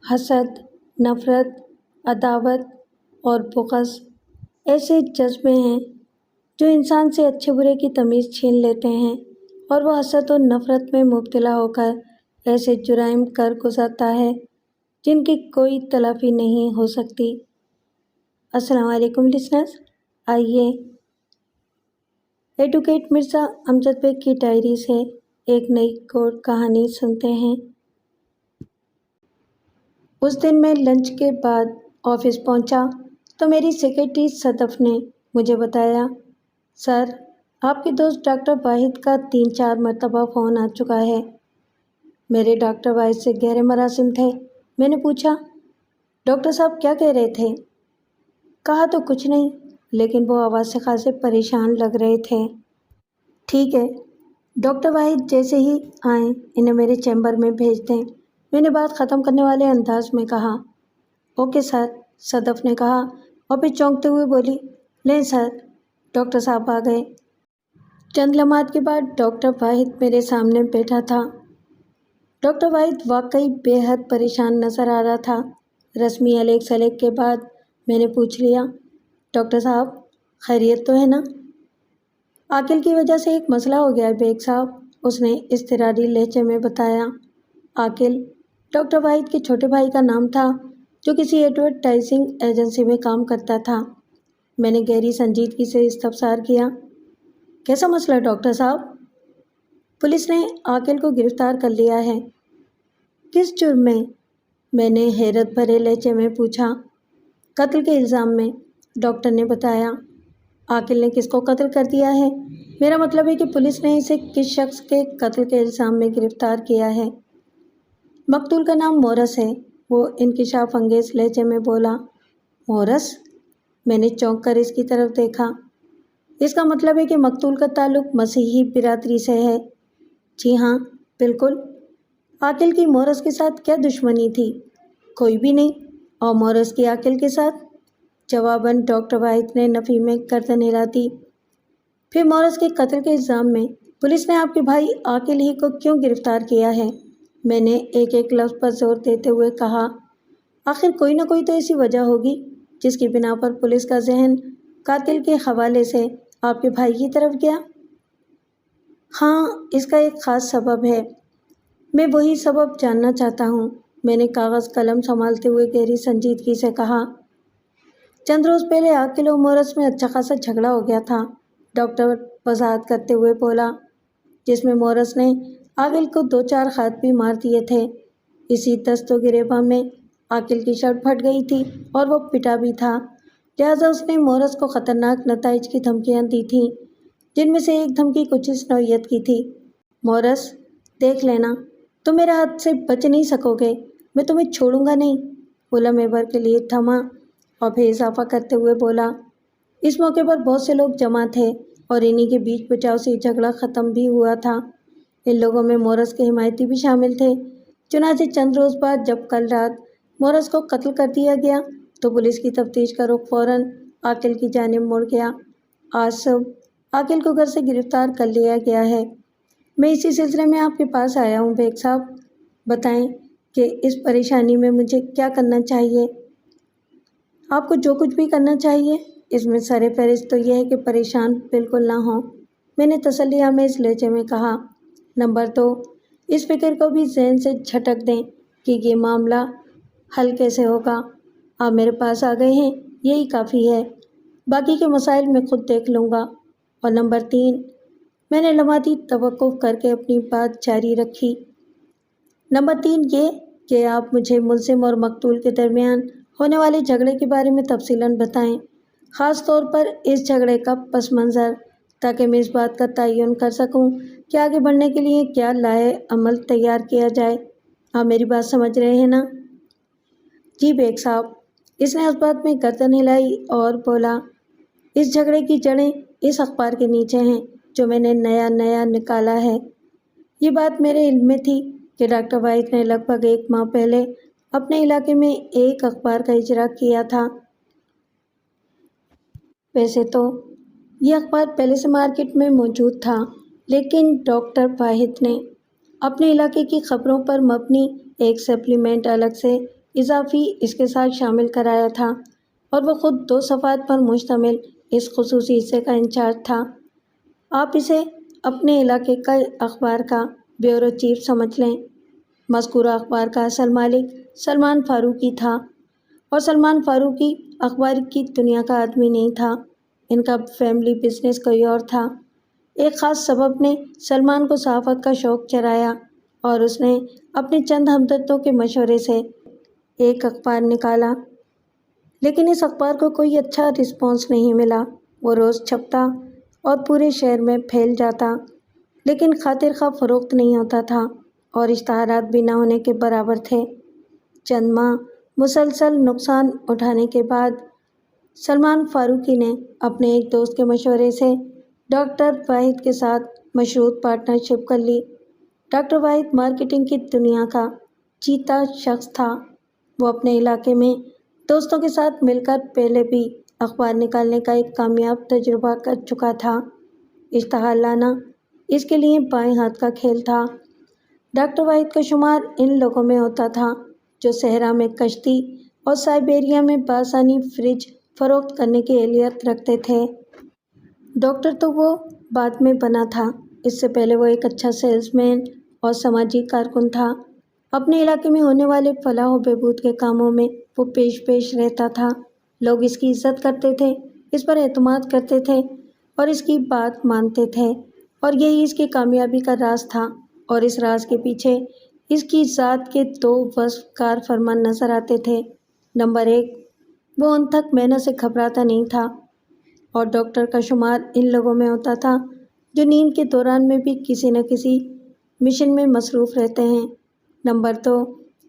حسد، نفرت، عداوت اور بغض ایسے جذبے ہیں جو انسان سے اچھے برے کی تمیز چھین لیتے ہیں اور وہ حسد اور نفرت میں مبتلا ہو کر ایسے جرائم کر گزرتا ہے جن کی کوئی تلافی نہیں ہو سکتی۔ السلام علیکم لسنرز، آئیے ایڈوکیٹ مرزا امجد بیگ کی ڈائری سے ایک نئی کوٹ کہانی سنتے ہیں۔ اس دن میں لنچ کے بعد آفس پہنچا تو میری سیکرٹری صدف نے مجھے بتایا، سر، آپ کے دوست ڈاکٹر واحد کا 3-4 مرتبہ فون آ چکا ہے۔ میرے ڈاکٹر واحد سے گہرے مراسم تھے۔ میں نے پوچھا، ڈاکٹر صاحب کیا کہہ رہے تھے؟ کہا تو کچھ نہیں، لیکن وہ آواز سے خاصے پریشان لگ رہے تھے۔ ٹھیک ہے، ڈاکٹر واحد جیسے ہی آئیں انہیں میرے چیمبر میں بھیج دیں، میں نے بات ختم کرنے والے انداز میں کہا۔ اوکے سر، صدف نے کہا اور پھر چونکتے ہوئے بولی، لیں سر، ڈاکٹر صاحب آ گئے۔ چند لمحات کے بعد ڈاکٹر واحد میرے سامنے بیٹھا تھا۔ ڈاکٹر واحد واقعی بے حد پریشان نظر آ رہا تھا۔ رسمی علیگ سلیگ کے بعد میں نے پوچھ لیا، ڈاکٹر صاحب خیریت تو ہے نا؟ عاقل کی وجہ سے ایک مسئلہ ہو گیا ہے بیگ صاحب، اس نے اضطراری لہجے میں بتایا۔ عاقل ڈاکٹر واحد کے چھوٹے بھائی کا نام تھا جو کسی ایڈورٹائزنگ ایجنسی میں کام کرتا تھا۔ میں نے گہری سنجیدگی سے استفسار کیا، کیسا مسئلہ ڈاکٹر صاحب؟ پولیس نے عاقل کو گرفتار کر لیا ہے۔ کس جرم میں نے حیرت بھرے لہجے میں پوچھا۔ قتل کے الزام میں، ڈاکٹر نے بتایا۔ عاقل نے کس کو قتل کر دیا ہے؟ میرا مطلب ہے کہ پولیس نے اسے کس شخص کے قتل کے الزام میں گرفتار کیا ہے؟ مقتول کا نام مورس ہے، وہ انکشاف انگیز لہجے میں بولا۔ مورس؟ میں نے چونک کر اس کی طرف دیکھا۔ اس کا مطلب ہے کہ مقتول کا تعلق مسیحی برادری سے ہے؟ جی ہاں، بالکل۔ عاقل کی مورس کے ساتھ کیا دشمنی تھی؟ کوئی بھی نہیں۔ اور مورس کی عاقل کے ساتھ؟ جواباً ڈاکٹر واحد نے نفی میں گردن ہلا دی۔ پھر مورس کے قتل کے الزام میں پولیس نے آپ کے بھائی عاقل ہی کو کیوں گرفتار کیا ہے؟ میں نے ایک ایک لفظ پر زور دیتے ہوئے کہا، آخر کوئی نہ کوئی تو ایسی وجہ ہوگی جس کی بنا پر پولیس کا ذہن قاتل کے حوالے سے آپ کے بھائی کی طرف گیا۔ ہاں، اس کا ایک خاص سبب ہے۔ میں وہی سبب جاننا چاہتا ہوں، میں نے کاغذ قلم سنبھالتے ہوئے گہری سنجیدگی سے کہا۔ چند روز پہلے عاقل و مورس میں اچھا خاصا جھگڑا ہو گیا تھا، ڈاکٹر وضاحت کرتے ہوئے بولا، جس میں مورس نے عاقل کو 2-4 ہاتھ بھی مار دیے تھے۔ اسی دست و گریباں میں عاقل کی شرٹ پھٹ گئی تھی اور وہ پٹا بھی تھا، لہٰذا اس نے مورس کو خطرناک نتائج کی دھمکیاں دی تھیں، جن میں سے ایک دھمکی کچھ اس نوعیت کی تھی، مورس دیکھ لینا، تم میرے ہاتھ سے بچ نہیں سکو گے، میں تمہیں چھوڑوں گا نہیں۔ وہ لمحے بھر کے لیے تھما اور پھر اضافہ کرتے ہوئے بولا، اس موقع پر بہت سے لوگ جمع تھے اور انہی کے بیچ بچاؤ سے جھگڑا ختم بھی ہوا تھا۔ ان لوگوں میں مورس کے حمایتی بھی شامل تھے۔ چنانچہ چند روز بعد جب کل رات مورس کو قتل کر دیا گیا تو پولیس کی تفتیش کا رخ فوراً عاقل کی جانب مڑ گیا۔ آج صبح عاقل کو گھر سے گرفتار کر لیا گیا ہے۔ میں اسی سلسلے میں آپ کے پاس آیا ہوں بیگ صاحب، بتائیں کہ اس پریشانی میں مجھے کیا کرنا چاہیے؟ آپ کو جو کچھ بھی کرنا چاہیے، اس میں سر فہرست تو یہ ہے کہ پریشان بالکل نہ ہوں، میں نے تسلی آمیز لہجے میں کہا۔ نمبر 2، اس فکر کو بھی ذہن سے جھٹک دیں کہ یہ معاملہ حل کیسے ہوگا۔ آپ میرے پاس آ گئے ہیں، یہی کافی ہے، باقی کے مسائل میں خود دیکھ لوں گا۔ اور نمبر 3، میں نے لمحاتی توقف کر کے اپنی بات جاری رکھی۔ نمبر 3 یہ کہ آپ مجھے ملزم اور مقتول کے درمیان ہونے والے جھگڑے کے بارے میں تفصیلاً بتائیں، خاص طور پر اس جھگڑے کا پس منظر، تاکہ میں اس بات کا تعین کر سکوں کہ آگے بڑھنے کے لیے کیا لائحہ عمل تیار کیا جائے۔ آپ میری بات سمجھ رہے ہیں نا؟ جی بیگ صاحب، اس نے اس بات میں گردن ہلائی اور بولا، اس جھگڑے کی جڑیں اس اخبار کے نیچے ہیں جو میں نے نیا نکالا ہے۔ یہ بات میرے علم میں تھی کہ ڈاکٹر واحد نے لگ بھگ 1 ماہ پہلے اپنے علاقے میں ایک اخبار کا اجرا کیا تھا۔ ویسے تو یہ اخبار پہلے سے مارکیٹ میں موجود تھا، لیکن ڈاکٹر واحد نے اپنے علاقے کی خبروں پر مبنی ایک سپلیمنٹ الگ سے اضافی اس کے ساتھ شامل کرایا تھا اور وہ خود 2 صفحات پر مشتمل اس خصوصی حصے کا انچارج تھا۔ آپ اسے اپنے علاقے کا اخبار کا بیورو چیف سمجھ لیں۔ مذکورہ اخبار کا اصل مالک سلمان فاروقی تھا اور سلمان فاروقی اخبار کی دنیا کا آدمی نہیں تھا۔ ان کا فیملی بزنس کوئی اور تھا۔ ایک خاص سبب نے سلمان کو صحافت کا شوق چرایا اور اس نے اپنے چند ہمدردوں کے مشورے سے ایک اخبار نکالا، لیکن اس اخبار کو کوئی اچھا رسپانس نہیں ملا۔ وہ روز چھپتا اور پورے شہر میں پھیل جاتا، لیکن خاطر خواہ فروخت نہیں ہوتا تھا اور اشتہارات بھی نہ ہونے کے برابر تھے۔ چند ماہ مسلسل نقصان اٹھانے کے بعد سلمان فاروقی نے اپنے ایک دوست کے مشورے سے ڈاکٹر واحد کے ساتھ مشروط پارٹنرشپ کر لی۔ ڈاکٹر واحد مارکیٹنگ کی دنیا کا چیتا شخص تھا۔ وہ اپنے علاقے میں دوستوں کے ساتھ مل کر پہلے بھی اخبار نکالنے کا ایک کامیاب تجربہ کر چکا تھا۔ اشتہار لانا اس کے لیے بائیں ہاتھ کا کھیل تھا۔ ڈاکٹر واحد کا شمار ان لوگوں میں ہوتا تھا جو صحرا میں کشتی اور سائبیریا میں بآسانی فریج فروخت کرنے کی اہلیت رکھتے تھے۔ ڈاکٹر تو وہ بعد میں بنا تھا، اس سے پہلے وہ ایک اچھا سیلز مین اور سماجی کارکن تھا۔ اپنے علاقے میں ہونے والے فلاح و بہبود کے کاموں میں وہ پیش رہتا تھا۔ لوگ اس کی عزت کرتے تھے، اس پر اعتماد کرتے تھے اور اس کی بات مانتے تھے، اور یہی اس کی کامیابی کا راز تھا۔ اور اس راز کے پیچھے اس کی ذات کے 2 وصف کار فرما نظر آتے تھے۔ نمبر 1، وہ انتھک محنت سے گھبراتا نہیں تھا، اور ڈاکٹر کا شمار ان لوگوں میں ہوتا تھا جو نیند کے دوران میں بھی کسی نہ کسی مشن میں مصروف رہتے ہیں۔ نمبر 2،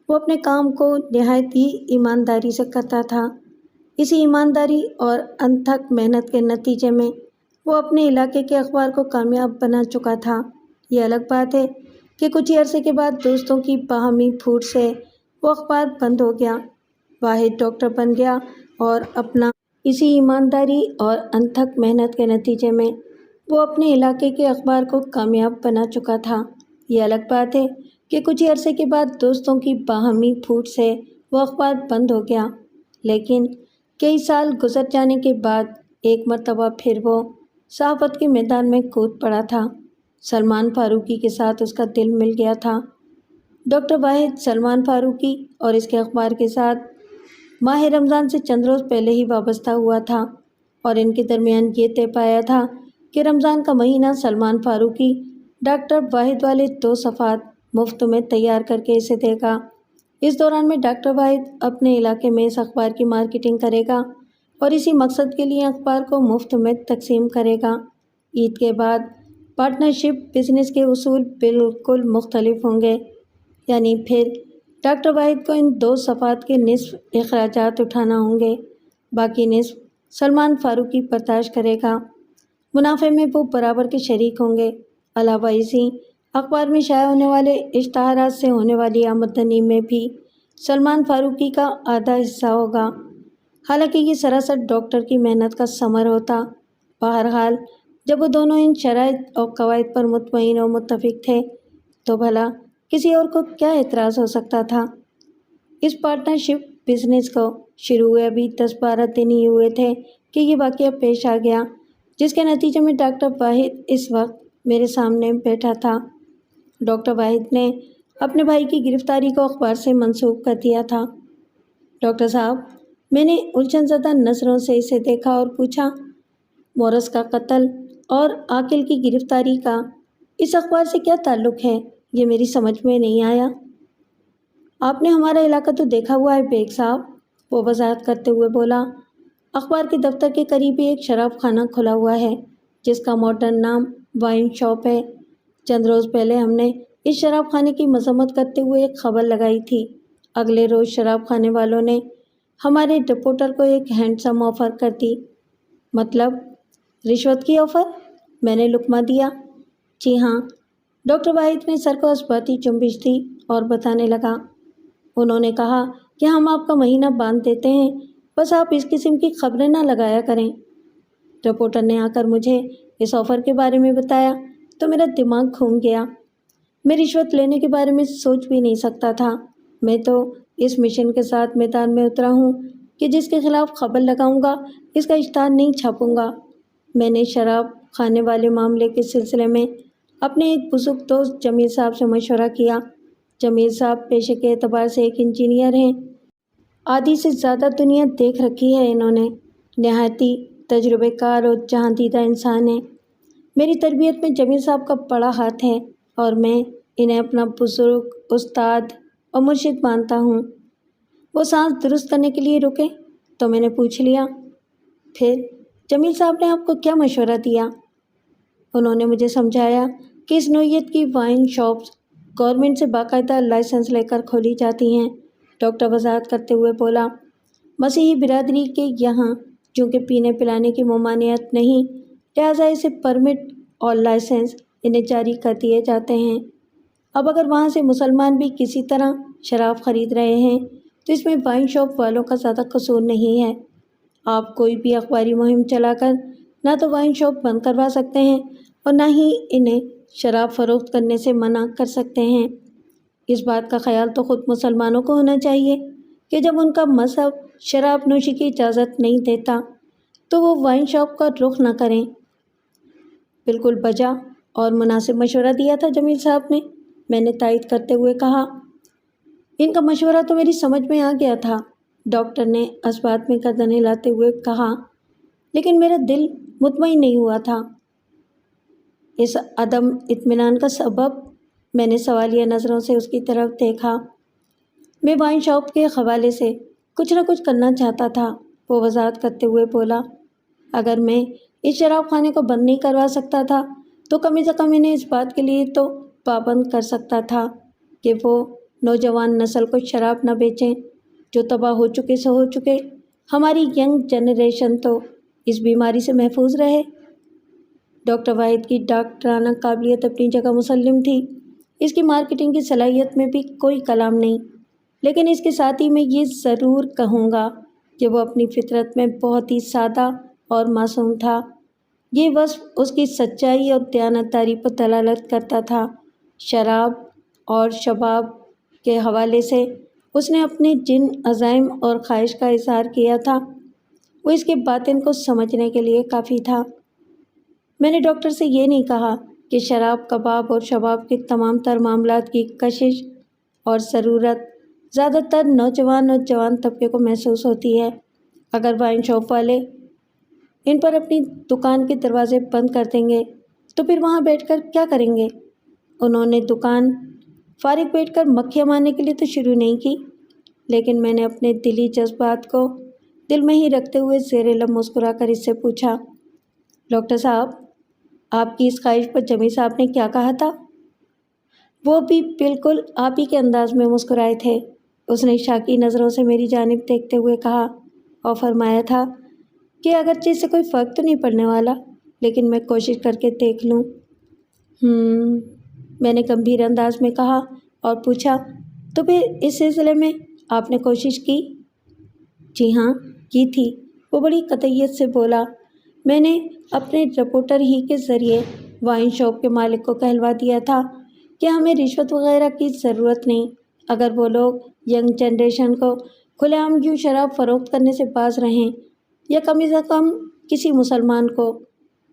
وہ اپنے کام کو نہایت ہی ایمانداری سے کرتا تھا۔ اسی ایمانداری اور انتھک محنت کے نتیجے میں وہ اپنے علاقے کے اخبار کو کامیاب بنا چکا تھا۔ یہ الگ بات ہے کہ کچھ ہی عرصے کے بعد دوستوں کی باہمی پھوٹ سے وہ اخبار بند ہو گیا۔ واحد ڈاکٹر بن گیا اور اسی ایمانداری اور انتھک محنت کے نتیجے میں وہ اپنے علاقے کے اخبار کو کامیاب بنا چکا تھا۔ یہ الگ بات ہے کہ کچھ ہی عرصے کے بعد دوستوں کی باہمی پھوٹ سے وہ اخبار بند ہو گیا، لیکن کئی سال گزر جانے کے بعد ایک مرتبہ پھر وہ صحافت کے میدان میں کود پڑا تھا۔ سلمان فاروقی کے ساتھ اس کا دل مل گیا تھا۔ ڈاکٹر واحد سلمان فاروقی اور اس کے اخبار کے ساتھ ماہ رمضان سے چند روز پہلے ہی وابستہ ہوا تھا، اور ان کے درمیان یہ طے پایا تھا کہ رمضان کا مہینہ سلمان فاروقی ڈاکٹر واحد والے 2 صفحات مفت میں تیار کر کے اسے دے گا۔ اس دوران میں ڈاکٹر واحد اپنے علاقے میں اس اخبار کی مارکیٹنگ کرے گا اور اسی مقصد کے لیے اخبار کو مفت میں تقسیم کرے گا۔ عید کے بعد پارٹنرشپ بزنس کے اصول بالکل مختلف ہوں گے، یعنی پھر ڈاکٹر واحد کو ان 2 صفحات کے نصف اخراجات اٹھانا ہوں گے، باقی نصف سلمان فاروقی برداشت کرے گا۔ منافع میں وہ برابر کے شریک ہوں گے۔ علاوہ اسی اخبار میں شائع ہونے والے اشتہارات سے ہونے والی آمدنی میں بھی سلمان فاروقی کا آدھا حصہ ہوگا۔ حالانکہ یہ سراسر ڈاکٹر کی محنت کا ثمر ہوتا۔ بہرحال جب وہ دونوں ان شرائط اور قواعد پر مطمئن اور متفق تھے تو بھلا کسی اور کو کیا اعتراض ہو سکتا تھا؟ اس پارٹنرشپ بزنس کو شروع ہوئے ابھی 10-12 دن ہی ہوئے تھے کہ یہ واقعہ پیش آ گیا، جس کے نتیجے میں ڈاکٹر واحد اس وقت میرے سامنے بیٹھا تھا۔ ڈاکٹر واحد نے اپنے بھائی کی گرفتاری کو اخبار سے منسوب کر دیا تھا۔ ڈاکٹر صاحب، میں نے الجھن زدہ نظروں سے اسے دیکھا اور پوچھا، مورس کا قتل اور عاقل کی گرفتاری کا اس اخبار سے کیا تعلق ہے؟ یہ میری سمجھ میں نہیں آیا۔ آپ نے ہمارا علاقہ تو دیکھا ہوا ہے بیگ صاحب، وہ وضاحت کرتے ہوئے بولا۔ اخبار کے دفتر کے قریب ہی ایک شراب خانہ کھلا ہوا ہے جس کا ماڈرن نام وائن شاپ ہے۔ چند روز پہلے ہم نے اس شراب خانے کی مذمت کرتے ہوئے ایک خبر لگائی تھی۔ اگلے روز شراب خانے والوں نے ہمارے رپورٹر کو ایک ہینڈسم آفر کر دی۔ مطلب رشوت کی آفر؟ میں نے لقمہ دیا۔ جی ہاں، ڈاکٹر واحد نے سر کو اثباتی جنبش دی اور بتانے لگا۔ انہوں نے کہا کہ ہم آپ کا مہینہ باندھ دیتے ہیں، بس آپ اس قسم کی خبریں نہ لگایا کریں۔ رپورٹر نے آ کر مجھے اس آفر کے بارے میں بتایا تو میرا دماغ گھوم گیا۔ میں رشوت لینے کے بارے میں سوچ بھی نہیں سکتا تھا۔ میں تو اس مشن کے ساتھ میدان میں اترا ہوں کہ جس کے خلاف خبر لگاؤں گا اس کا اشتہار نہیں چھاپوں گا۔ میں نے شراب کھانے والے معاملے کے سلسلے میں اپنے ایک بزرگ دوست جمیل صاحب سے مشورہ کیا۔ جمیل صاحب پیشے کے اعتبار سے ایک انجینئر ہیں۔ آدھی سے زیادہ دنیا دیکھ رکھی ہے انہوں نے، نہایتی تجربے کار اور جہاں دیدہ انسان ہیں۔ میری تربیت میں جمیل صاحب کا بڑا ہاتھ ہے اور میں انہیں اپنا بزرگ، استاد اور مرشد مانتا ہوں۔ وہ سانس درست کرنے کے لیے رکے تو میں نے پوچھ لیا، پھر جمیل صاحب نے آپ کو کیا مشورہ دیا؟ انہوں نے مجھے سمجھایا کہ اس نوعیت کی وائن شاپس گورنمنٹ سے باقاعدہ لائسنس لے کر کھولی جاتی ہیں۔ ڈاکٹر وضاحت کرتے ہوئے بولا، مسیحی برادری کے یہاں چونکہ پینے پلانے کی ممانعت نہیں، لہٰذا اسے پرمٹ اور لائسنس انہیں جاری کر دیے جاتے ہیں۔ اب اگر وہاں سے مسلمان بھی کسی طرح شراب خرید رہے ہیں تو اس میں وائن شاپ والوں کا زیادہ قصور نہیں ہے۔ آپ کوئی بھی اخباری مہم چلا کر نہ تو وائن شاپ بند کروا سکتے ہیں اور نہ ہی انہیں شراب فروخت کرنے سے منع کر سکتے ہیں۔ اس بات کا خیال تو خود مسلمانوں کو ہونا چاہیے کہ جب ان کا مذہب شراب نوشی کی اجازت نہیں دیتا تو وہ وائن شاپ کا رخ نہ کریں۔ بالکل بجا اور مناسب مشورہ دیا تھا جمیل صاحب نے، میں نے تائید کرتے ہوئے کہا۔ ان کا مشورہ تو میری سمجھ میں آ گیا تھا، ڈاکٹر نے اس بات میں گردن ہلاتے ہوئے کہا، لیکن میرا دل مطمئن نہیں ہوا تھا۔ اس عدم اطمینان کا سبب؟ میں نے سوالیہ نظروں سے اس کی طرف دیکھا۔ میں وائن شاپ کے حوالے سے کچھ نہ کچھ کرنا چاہتا تھا، وہ وضاحت کرتے ہوئے بولا۔ اگر میں اس شراب خانے کو بند نہیں کروا سکتا تھا تو کم از کم انہیں اس بات کے لیے تو پابند کر سکتا تھا کہ وہ نوجوان نسل کو شراب نہ بیچیں۔ جو تباہ ہو چکے سو ہو چکے، ہماری ینگ جنریشن تو اس بیماری سے محفوظ رہے۔ ڈاکٹر واحد کی ڈاکٹرانہ قابلیت اپنی جگہ مسلم تھی، اس کی مارکیٹنگ کی صلاحیت میں بھی کوئی کلام نہیں، لیکن اس کے ساتھ ہی میں یہ ضرور کہوں گا کہ وہ اپنی فطرت میں بہت ہی سادہ اور معصوم تھا۔ یہ وصف اس کی سچائی اور دیانتداری پر دلالت کرتا تھا۔ شراب اور شباب کے حوالے سے اس نے اپنے جن عزائم اور خواہش کا اظہار کیا تھا وہ اس کے باطن کو سمجھنے کے لیے کافی تھا۔ میں نے ڈاکٹر سے یہ نہیں کہا کہ شراب، کباب اور شباب کے تمام تر معاملات کی کشش اور ضرورت زیادہ تر نوجوان اور جوان طبقے کو محسوس ہوتی ہے۔ اگر وائن شاپ والے ان پر اپنی دکان کے دروازے بند کر دیں گے تو پھر وہاں بیٹھ کر کیا کریں گے؟ انہوں نے دکان فارغ بیٹھ کر مکھیاں مارنے کے لیے تو شروع نہیں کی، لیکن میں نے اپنے دلی جذبات کو دل میں ہی رکھتے ہوئے زیر لب مسکرا کر اس سے پوچھا، ڈاکٹر صاحب، آپ کی اس خواہش پر جمیل صاحب نے کیا کہا تھا؟ وہ بھی بالکل آپ ہی کے انداز میں مسکرائے تھے۔ اس نے شاکی نظروں سے میری جانب دیکھتے ہوئے کہا اور فرمایا تھا کہ اگرچہ اس سے کوئی فرق تو نہیں پڑنے والا، لیکن میں کوشش کر کے دیکھ لوں۔ میں نے گمبھیر انداز میں کہا اور پوچھا، تو پھر اس سلسلے میں آپ نے کوشش کی؟ جی ہاں، کی تھی، وہ بڑی قطعیت سے بولا۔ میں نے اپنے رپورٹر ہی کے ذریعے وائن شاپ کے مالک کو کہلوا دیا تھا کہ ہمیں رشوت وغیرہ کی ضرورت نہیں۔ اگر وہ لوگ ینگ جنریشن کو کھلے عام یوں شراب فروخت کرنے سے باز رہیں یا کم از کم کسی مسلمان کو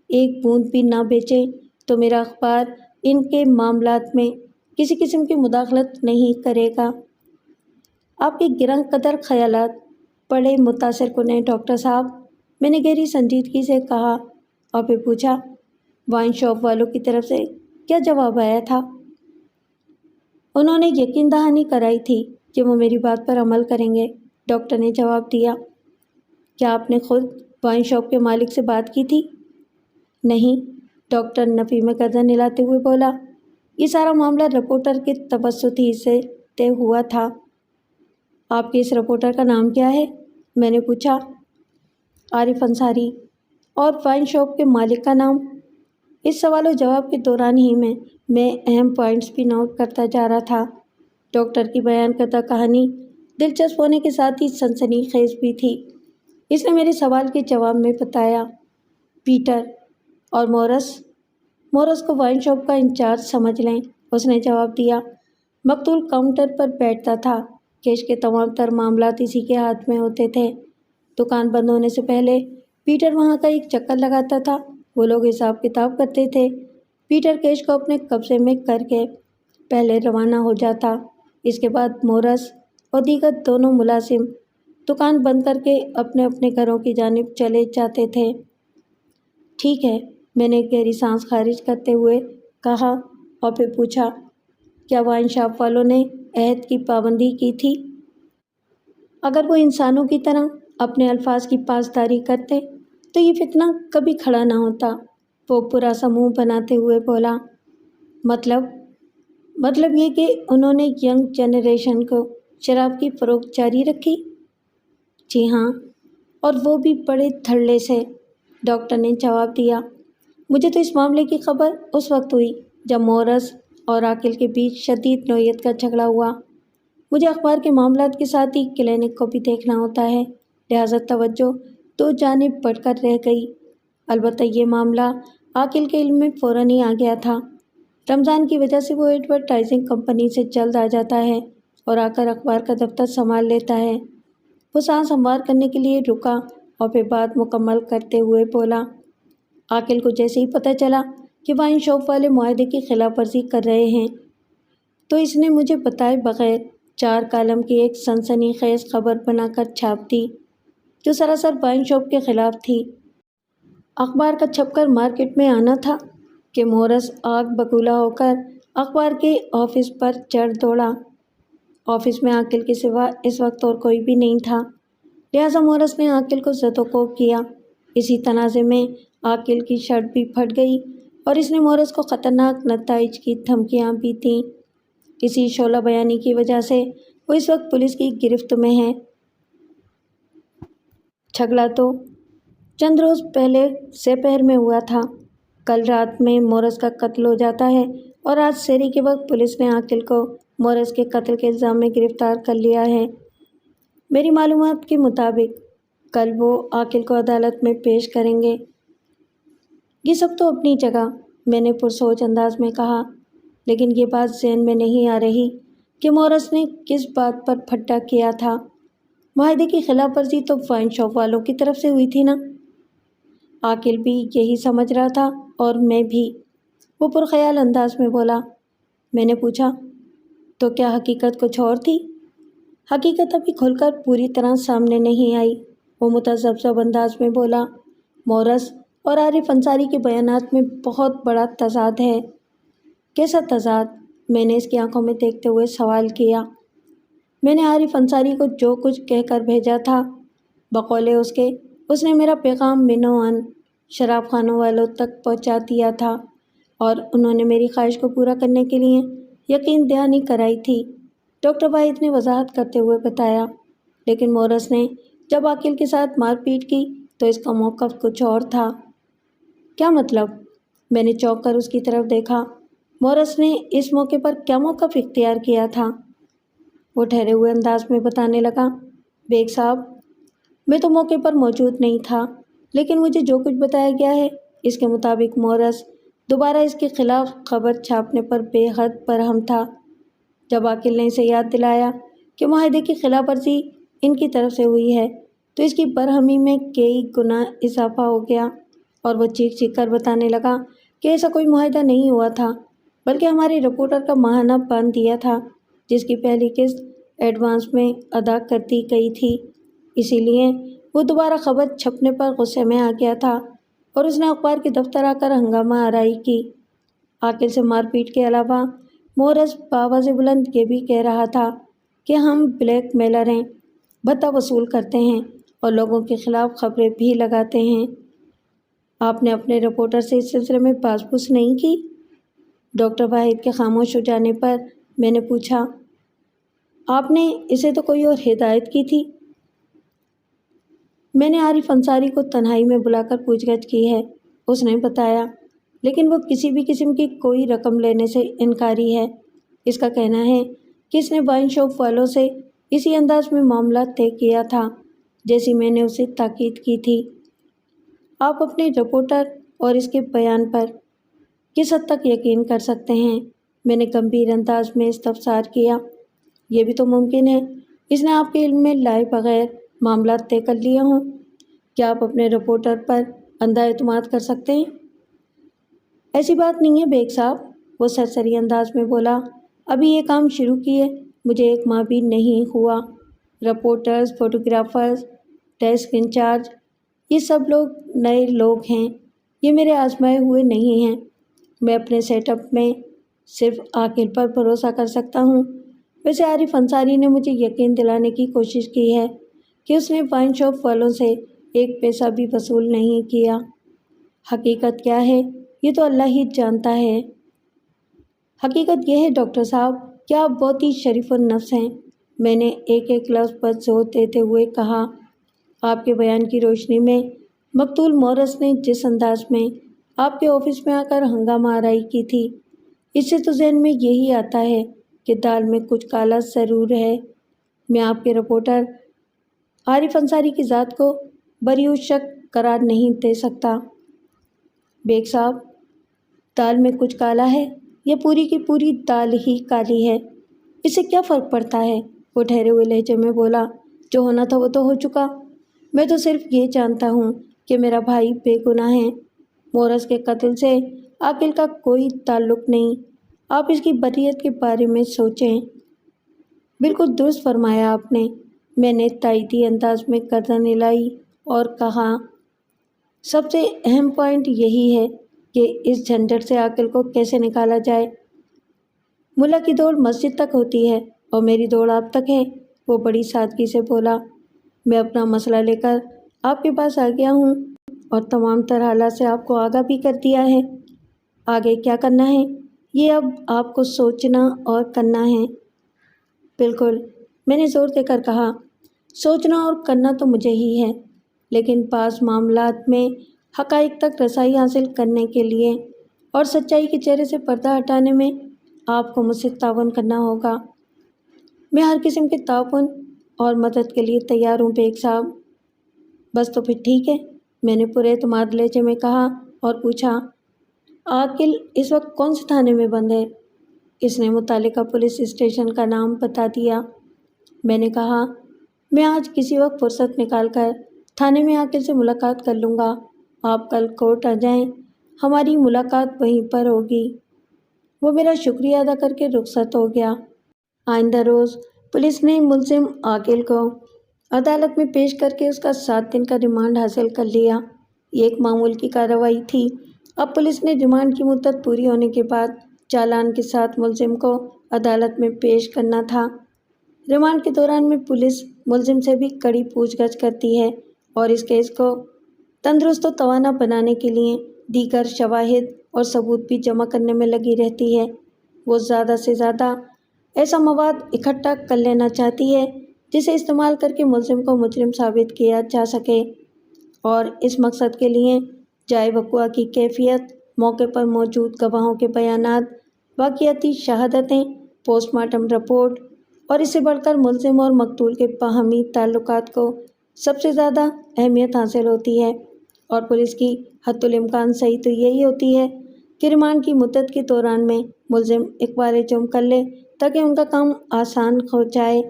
ایک بوند بھی نہ بیچیں تو میرا اخبار ان کے معاملات میں کسی قسم کی مداخلت نہیں کرے گا۔ آپ کے گران قدر خیالات بڑے متاثر کن ہیں ڈاکٹر صاحب، میں نے گہری سنجیدگی سے کہا اور پھر پوچھا، وائن شاپ والوں کی طرف سے کیا جواب آیا تھا؟ انہوں نے یقین دہانی کرائی تھی کہ وہ میری بات پر عمل کریں گے، ڈاکٹر نے جواب دیا۔ کیا آپ نے خود وائن شاپ کے مالک سے بات کی تھی؟ نہیں، ڈاکٹر نفی میں گردن ہلاتے ہوئے بولا، یہ سارا معاملہ رپورٹر کے توسط ہی سے طے ہوا تھا۔ آپ کے اس رپورٹر کا نام کیا ہے؟ میں نے پوچھا۔ عارف انصاری۔ اور وائن شاپ کے مالک کا نام؟ اس سوال و جواب کے دوران ہی میں اہم پوائنٹس بھی نوٹ کرتا جا رہا تھا۔ ڈاکٹر کی بیان کردہ کہانی دلچسپ ہونے کے ساتھ ہی سنسنی خیز بھی تھی۔ اس نے میرے سوال کے جواب میں بتایا، پیٹر اور مورس کو وائن شاپ کا انچارج سمجھ لیں، اس نے جواب دیا۔ مقتول کاؤنٹر پر بیٹھتا تھا کیش کے تمام تر معاملات اسی کے ہاتھ میں ہوتے تھے۔ دکان بند ہونے سے پہلے پیٹر وہاں کا ایک چکر لگاتا تھا۔ وہ لوگ حساب کتاب کرتے تھے۔ پیٹر کیش کو اپنے قبضے میں کر کے پہلے روانہ ہو جاتا۔ اس کے بعد مورس اور دیگر دونوں ملازم دکان بند کر کے اپنے اپنے گھروں کی جانب چلے جاتے تھے۔ ٹھیک ہے، میں نے ایک گہری سانس خارج کرتے ہوئے کہا اور پھر پوچھا، کیا وائن شاپ والوں نے عہد کی پابندی کی تھی؟ اگر وہ انسانوں کی طرح اپنے الفاظ کی پاسداری کرتے تو یہ فتنہ کبھی کھڑا نہ ہوتا۔ وہ پورا سا منہ بناتے ہوئے بولا، مطلب یہ کہ انہوں نے ینگ جنریشن کو شراب کی فروخت جاری رکھی؟ جی ہاں، اور وہ بھی بڑے دھڑلے سے، ڈاکٹر نے جواب دیا۔ مجھے تو اس معاملے کی خبر اس وقت ہوئی جب مورس اور عاقل کے بیچ شدید نوعیت کا جھگڑا ہوا۔ مجھے اخبار کے معاملات کے ساتھ ہی کلینک کو بھی دیکھنا ہوتا ہے، لہٰذا توجہ دو جانب بڑھ کر رہ گئی۔ البتہ یہ معاملہ عاقل کے علم میں فوراً ہی آ گیا تھا۔ رمضان کی وجہ سے وہ ایڈورٹائزنگ کمپنی سے جلد آ جاتا ہے اور آ کر اخبار کا دفتر سنبھال لیتا ہے۔ وہ سانس ہموار کرنے کے لیے رکا اور پھر بات مکمل کرتے ہوئے بولا، عاقل کو جیسے ہی پتہ چلا کہ وائن شاپ والے معاہدے کی خلاف ورزی کر رہے ہیں تو اس نے مجھے بتائے بغیر 4 کالم کی ایک سنسنی خیز خبر بنا کر چھاپ دی جو سراسر وائن شاپ کے خلاف تھی۔ اخبار کا چھپ کر مارکیٹ میں آنا تھا کہ مورس آگ بگولا ہو کر اخبار کے آفس پر چڑھ دوڑا۔ آفس میں عاقل کے سوا اس وقت اور کوئی بھی نہیں تھا، لہٰذا مورس نے عاقل کو زد و کوب کیا۔ اسی تنازع میں عاقل کی شرٹ بھی پھٹ گئی اور اس نے مورس کو خطرناک نتائج کی دھمکیاں بھی دیں۔ اسی شعلہ بیانی کی وجہ سے وہ اس وقت پولیس کی گرفت میں ہے۔ جھگڑا تو چند روز پہلے سپہر میں ہوا تھا۔ کل رات میں مورس کا قتل ہو جاتا ہے اور آج سحری کے وقت پولیس نے عاقل کو مورس کے قتل کے الزام میں گرفتار کر لیا ہے۔ میری معلومات کے مطابق کل وہ عاقل کو عدالت میں پیش کریں گے۔ یہ سب تو اپنی جگہ، میں نے پرسوچ انداز میں کہا، لیکن یہ بات ذہن میں نہیں آ رہی کہ مورس نے کس بات پر پھٹا کیا تھا۔ معاہدے کی خلاف ورزی تو وائن شاپ والوں کی طرف سے ہوئی تھی نا؟ عاقل بھی یہی سمجھ رہا تھا اور میں بھی، وہ پرخیال انداز میں بولا۔ میں نے پوچھا، تو کیا حقیقت کچھ اور تھی؟ حقیقت ابھی کھل کر پوری طرح سامنے نہیں آئی، وہ متذبذب انداز میں بولا۔ مورس اور عارف انصاری کے بیانات میں بہت بڑا تضاد ہے۔ کیسا تضاد؟ میں نے اس کی آنکھوں میں دیکھتے ہوئے سوال کیا۔ میں نے عارف انصاری کو جو کچھ کہہ کر بھیجا تھا، بقول اس نے میرا پیغام منوعاً شراب خانوں والوں تک پہنچا دیا تھا اور انہوں نے میری خواہش کو پورا کرنے کے لیے یقین دہانی کرائی تھی، ڈاکٹر واحد نے وضاحت کرتے ہوئے بتایا۔ لیکن مورس نے جب عاقل کے ساتھ مار پیٹ کی تو اس کا موقف کچھ اور تھا۔ کیا مطلب؟ میں نے چونک کر اس کی طرف دیکھا۔ مورس نے اس موقع پر کیا موقف اختیار کیا تھا؟ وہ ٹھہرے ہوئے انداز میں بتانے لگا، بیگ صاحب، میں تو موقع پر موجود نہیں تھا، لیکن مجھے جو کچھ بتایا گیا ہے اس کے مطابق مورس دوبارہ اس کے خلاف خبر چھاپنے پر بے حد برہم تھا۔ جب عاقل نے اسے یاد دلایا کہ معاہدے کی خلاف ورزی ان کی طرف سے ہوئی ہے تو اس کی برہمی میں کئی گنا اضافہ ہو گیا اور وہ چیخ چیخ کر بتانے لگا کہ ایسا کوئی معاہدہ نہیں ہوا تھا، بلکہ ہمارے رپورٹر کا ماہانہ باندھ دیا تھا جس کی پہلی قسط ایڈوانس میں ادا کر دی گئی تھی۔ اسی لیے وہ دوبارہ خبر چھپنے پر غصے میں آ گیا تھا اور اس نے اخبار کے دفتر آ کر ہنگامہ آرائی کی۔ عاقل سے مار پیٹ کے علاوہ مورس بآواز بلند یہ بھی کہہ رہا تھا کہ ہم بلیک میلر ہیں، بھتہ وصول کرتے ہیں اور لوگوں کے خلاف خبریں بھی لگاتے ہیں۔ آپ نے اپنے رپورٹر سے اس سلسلے میں پاس پوچھ نہیں کی؟ ڈاکٹر واحد کے خاموش ہو جانے پر میں نے پوچھا، آپ نے اسے تو کوئی اور ہدایت کی تھی؟ میں نے عارف انصاری کو تنہائی میں بلا کر پوچھ گچھ کی ہے، اس نے بتایا، لیکن وہ کسی بھی قسم کی کوئی رقم لینے سے انکاری ہے۔ اس کا کہنا ہے کہ اس نے وائن شاپ والوں سے اسی انداز میں معاملہ طے کیا تھا جیسی میں نے اسے تاکید کی تھی۔ آپ اپنے رپورٹر اور اس کے بیان پر کس حد تک یقین کر سکتے ہیں؟ میں نے گمبھیر انداز میں استفسار کیا۔ یہ بھی تو ممکن ہے اس نے آپ کے علم میں لائے بغیر معاملات طے کر لیے ہوں؟ کیا آپ اپنے رپورٹر پر اندھا اعتماد کر سکتے ہیں؟ ایسی بات نہیں ہے بیگ صاحب، وہ سرسری انداز میں بولا۔ ابھی یہ کام شروع کیے مجھے 1 ماہ بھی نہیں ہوا۔ رپورٹرز، فوٹوگرافرز، ڈیسک انچارج، یہ سب لوگ نئے لوگ ہیں، یہ میرے آزمائے ہوئے نہیں ہیں۔ میں اپنے سیٹ اپ میں صرف عاقل پر بھروسہ کر سکتا ہوں۔ ویسے عارف انصاری نے مجھے یقین دلانے کی کوشش کی ہے کہ اس نے وائن شاپ والوں سے 1 پیسہ بھی وصول نہیں کیا۔ حقیقت کیا ہے یہ تو اللہ ہی جانتا ہے۔ حقیقت یہ ہے ڈاکٹر صاحب کہ آپ بہت ہی شریف النفس ہیں، میں نے ایک لفظ پر زور دیتے ہوئے کہا۔ آپ کے بیان کی روشنی میں مقتول مورث نے جس انداز میں آپ کے آفس میں آ کر ہنگامہ آرائی کی تھی، اس سے تو ذہن میں یہی آتا ہے کہ دال میں کچھ کالا ضرور ہے۔ میں آپ کے رپورٹر عارف انصاری کی ذات کو بری شک قرار نہیں دے سکتا۔ بیگ صاحب، دال میں کچھ کالا ہے یا پوری کی پوری دال ہی کالی ہے، اس سے کیا فرق پڑتا ہے؟ وہ ٹھہرے ہوئے لہجے میں بولا۔ جو ہونا تھا وہ تو ہو چکا، میں تو صرف یہ جانتا ہوں کہ میرا بھائی بے گناہ ہے، مورث کے قتل سے عاقل کا کوئی تعلق نہیں۔ آپ اس کی بریت کے بارے میں سوچیں۔ بالکل درست فرمایا آپ نے، میں نے تائیدی انداز میں گردن ہلائی اور کہا، سب سے اہم پوائنٹ یہی ہے کہ اس جھنجھٹ سے عاقل کو کیسے نکالا جائے۔ ملا کی دوڑ مسجد تک ہوتی ہے اور میری دوڑ آپ تک ہے، وہ بڑی سادگی سے بولا۔ میں اپنا مسئلہ لے کر آپ کے پاس آ گیا ہوں اور تمام تر حالات سے آپ کو آگاہ بھی کر دیا ہے۔ آگے کیا کرنا ہے یہ اب آپ کو سوچنا اور کرنا ہے۔ بالکل، میں نے زور دے کر کہا، سوچنا اور کرنا تو مجھے ہی ہے، لیکن بعض معاملات میں حقائق تک رسائی حاصل کرنے کے لیے اور سچائی کے چہرے سے پردہ ہٹانے میں آپ کو مجھ سے تعاون کرنا ہوگا۔ میں ہر قسم کے تعاون اور مدد کے لیے تیار ہوں بیگ صاحب۔ بس تو پھر ٹھیک ہے، میں نے پورے اعتماد لہجے میں کہا اور پوچھا، عاقل اس وقت کون سے تھانے میں بند ہے؟ اس نے متعلقہ پولیس اسٹیشن کا نام بتا دیا۔ میں نے کہا، میں آج کسی وقت فرصت نکال کر تھانے میں عاقل سے ملاقات کر لوں گا، آپ کل کورٹ آ جائیں، ہماری ملاقات وہیں پر ہوگی۔ وہ میرا شکریہ ادا کر کے رخصت ہو گیا۔ آئندہ روز پولیس نے ملزم عاقل کو عدالت میں پیش کر کے اس کا 7 دن کا ریمانڈ حاصل کر لیا۔ یہ ایک معمول کی کارروائی تھی۔ اب پولیس نے ریمانڈ کی مدت پوری ہونے کے بعد چالان کے ساتھ ملزم کو عدالت میں پیش کرنا تھا۔ ریمانڈ کے دوران میں پولیس ملزم سے بھی کڑی پوچھ گچھ کرتی ہے اور اس کیس کو تندرست و توانا بنانے کے لیے دیگر شواہد اور ثبوت بھی جمع کرنے میں لگی رہتی ہے۔ وہ زیادہ سے زیادہ ایسا مواد اکٹھا کر لینا چاہتی ہے جسے استعمال کر کے ملزم کو مجرم ثابت کیا جا سکے، اور اس مقصد کے لیے جائے وقوع کی کیفیت، موقع پر موجود گواہوں کے بیانات، واقعاتی شہادتیں، پوسٹ مارٹم رپورٹ اور اس سے بڑھ کر ملزم اور مقتول کے باہمی تعلقات کو سب سے زیادہ اہمیت حاصل ہوتی ہے، اور پولیس کی حتی الامکان صحیح تو یہی ہوتی ہے کہ ریمانڈ کی مدت کے دوران میں ملزم اقبال جرم کر لے تاکہ ان کا کام آسان ہو جائے۔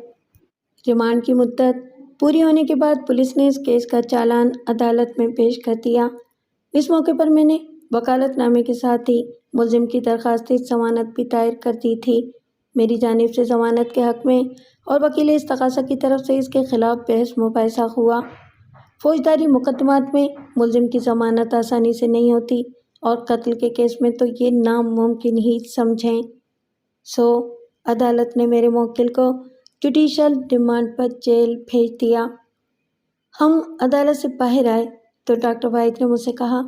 ریمانڈ کی مدت پوری ہونے کے بعد پولیس نے اس کیس کا چالان عدالت میں پیش کر دیا۔ اس موقع پر میں نے وکالت نامے کے ساتھ ہی ملزم کی درخواست ضمانت بھی دائر کر دی تھی۔ میری جانب سے ضمانت کے حق میں اور وکیل استغاثہ کی طرف سے اس کے خلاف بحث مباحثہ ہوا۔ فوجداری مقدمات میں ملزم کی ضمانت آسانی سے نہیں ہوتی اور قتل کے کیس میں تو یہ ناممکن ہی سمجھیں۔ عدالت نے میرے موکل کو جوڈیشل ریمانڈ پر جیل بھیج دیا۔ ہم عدالت سے باہر آئے تو ڈاکٹر واحد نے مجھ سے کہا،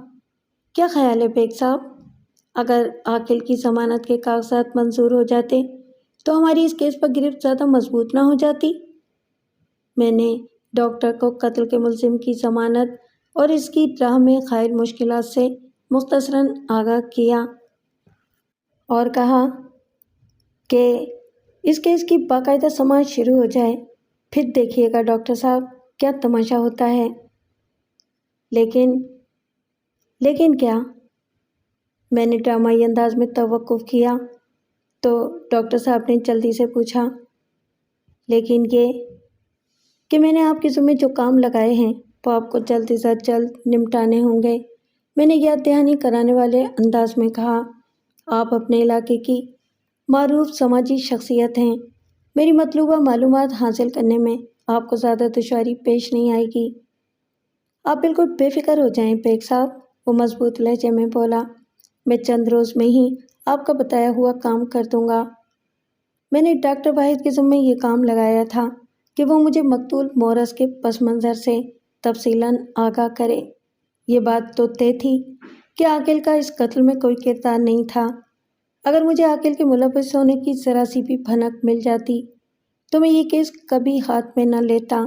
کیا خیال ہے بیگ صاحب، اگر عاقل کی ضمانت کے کاغذات منظور ہو جاتے تو ہماری اس کیس پر گرفت زیادہ مضبوط نہ ہو جاتی؟ میں نے ڈاکٹر کو قتل کے ملزم کی ضمانت اور اس کی راہ میں قائل مشکلات سے مختصراً آگاہ کیا اور کہا کہ اس کیس کی باقاعدہ سماعت شروع ہو جائے، پھر دیکھیے گا ڈاکٹر صاحب کیا تماشا ہوتا ہے۔ لیکن کیا؟ میں نے ڈرامائی انداز میں توقف کیا تو ڈاکٹر صاحب نے جلدی سے پوچھا، لیکن یہ کہ میں نے آپ کے ذمے جو کام لگائے ہیں وہ آپ کو جلد از جلد نمٹانے ہوں گے۔ میں نے یاد دہانی کرانے والے انداز میں کہا، آپ اپنے علاقے کی معروف سماجی شخصیت ہیں، میری مطلوبہ معلومات حاصل کرنے میں آپ کو زیادہ دشواری پیش نہیں آئے گی۔ آپ بالکل بے فکر ہو جائیں بیگ صاحب، وہ مضبوط لہجے میں بولا، میں چند روز میں ہی آپ کا بتایا ہوا کام کر دوں گا۔ میں نے ڈاکٹر واحد کے ذمے یہ کام لگایا تھا کہ وہ مجھے مقتول مورس کے پس منظر سے تفصیلاً آگاہ کرے۔ یہ بات تو طے تھی کہ عاقل کا اس قتل میں کوئی کردار نہیں تھا۔ اگر مجھے عاقل کے ملوث ہونے کی ذرا سی بھی بھنک مل جاتی تو میں یہ کیس کبھی ہاتھ میں نہ لیتا۔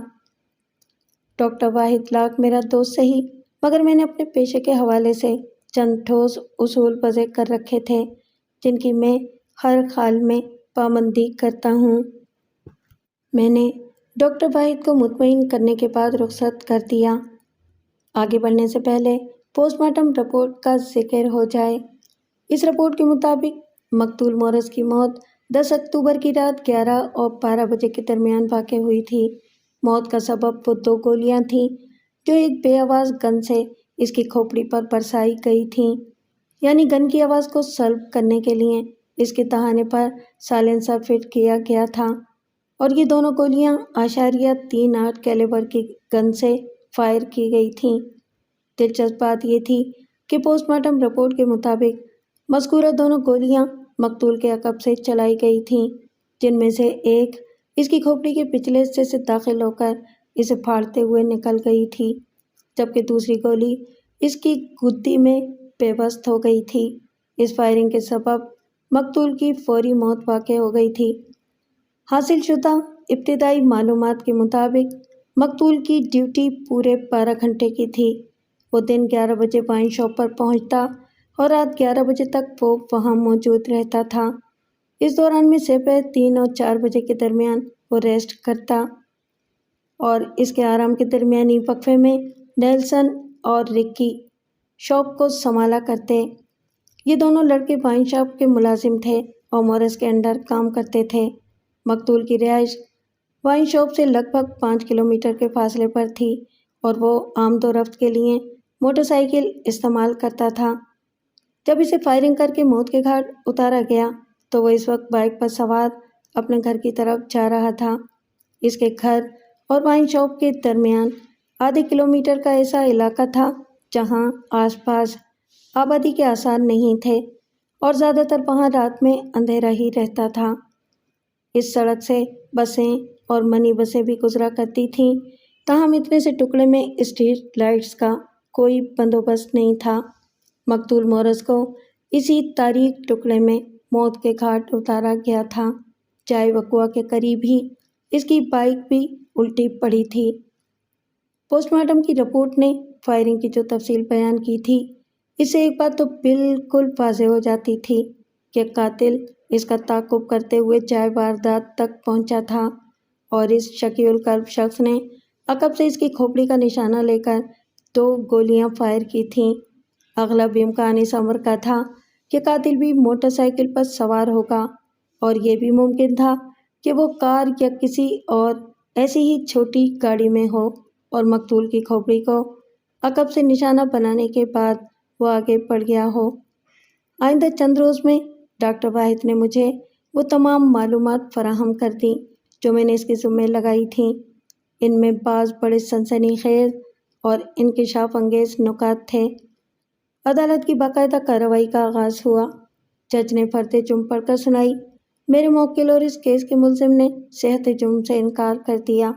ڈاکٹر واحد لاکھ میرا دوست صحیح، مگر میں نے اپنے پیشے کے حوالے سے چند ٹھوس اصول وضع کر رکھے تھے جن کی میں ہر حال میں پابندی کرتا ہوں۔ میں نے ڈاکٹر واحد کو مطمئن کرنے کے بعد رخصت کر دیا۔ آگے بڑھنے سے پہلے پوسٹ مارٹم رپورٹ کا ذکر ہو جائے۔ اس رپورٹ کے مطابق مقتول مورس کی موت 10 اکتوبر کی رات 11 اور 12 بجے کے درمیان واقع ہوئی تھی۔ موت کا سبب وہ 2 گولیاں تھیں جو ایک بے آواز گن سے اس کی کھوپڑی پر برسائی گئی تھیں، یعنی گن کی آواز کو سلب کرنے کے لیے اس کے تہانے پر سائلنسر فٹ کیا گیا تھا، اور یہ دونوں گولیاں .38 کیلیبر کی گن سے فائر کی گئی تھیں۔ دلچسپ بات یہ تھی کہ پوسٹ مارٹم رپورٹ کے مطابق مذکورہ دونوں گولیاں مقتول کے عقب سے چلائی گئی تھیں، جن میں سے ایک اس کی کھوپڑی کے پچھلے حصے سے داخل ہو کر اسے پھاڑتے ہوئے نکل گئی تھی، جبکہ دوسری گولی اس کی گدی میں پیوست ہو گئی تھی۔ اس فائرنگ کے سبب مقتول کی فوری موت واقع ہو گئی تھی۔ حاصل شدہ ابتدائی معلومات کے مطابق مقتول کی ڈیوٹی پورے 12 گھنٹے کی تھی۔ وہ دن 11 بجے وائن شاپ پر پہنچتا اور رات 11 بجے تک وہ وہاں موجود رہتا تھا۔ اس دوران میں سے 3 اور 4 بجے کے درمیان وہ ریسٹ کرتا اور اس کے آرام کے درمیانی وقفے میں نیلسن اور رکی شاپ کو سنبھالا کرتے۔ یہ دونوں لڑکے وائن شاپ کے ملازم تھے اور مورس کے انڈر کام کرتے تھے۔ مقتول کی رہائش وائن شاپ سے لگ بھگ 5 کلومیٹر کے فاصلے پر تھی اور وہ آمد و رفت کے لیے موٹر سائیکل استعمال کرتا تھا۔ جب اسے فائرنگ کر کے موت کے گھاٹ اتارا گیا تو وہ اس وقت بائک پر سوار اپنے گھر کی طرف جا رہا تھا۔ اس کے گھر اور وائن شاپ کے درمیان آدھے کلومیٹر کا ایسا علاقہ تھا جہاں آس پاس آبادی کے آثار نہیں تھے اور زیادہ تر وہاں رات میں اندھیرا ہی رہتا تھا۔ اس سڑک سے بسیں اور منی بسیں بھی گزرا کرتی تھیں، تاہم اتنے سے ٹکڑے میں اسٹریٹ لائٹس کا کوئی بندوبست نہیں تھا۔ مقتول مورس کو اسی تاریک ٹکڑے میں موت کے گھاٹ اتارا گیا تھا۔ جائے وقوع کے قریب ہی اس کی بائک بھی الٹی پڑی تھی۔ پوسٹ مارٹم کی رپورٹ نے فائرنگ کی جو تفصیل بیان کی تھی، اس سے ایک بات تو بالکل واضح ہو جاتی تھی کہ قاتل اس کا تعاقب کرتے ہوئے جائے واردات تک پہنچا تھا اور اس شکی القلب شخص نے عقب سے اس کی کھوپڑی کا نشانہ لے کر 2 گولیاں فائر کی تھیں۔ اغلب امکان اس امر کا تھا کہ قاتل بھی موٹر سائیکل پر سوار ہوگا، اور یہ بھی ممکن تھا کہ وہ کار یا کسی اور ایسی ہی چھوٹی گاڑی میں ہو اور مقتول کی کھوپڑی کو عقب سے نشانہ بنانے کے بعد وہ آگے بڑھ گیا ہو۔ آئندہ چند روز میں ڈاکٹر واحد نے مجھے وہ تمام معلومات فراہم کر دیں جو میں نے اس کے ذمے لگائی تھیں۔ ان میں بعض بڑے سنسنی خیز اور انکشاف انگیز نکات تھے۔ عدالت کی باقاعدہ کارروائی کا آغاز ہوا۔ جج نے فرد جرم پڑھ کر سنائی۔ میرے موکل اور اس کیس کے ملزم نے صحت جرم سے انکار کر دیا۔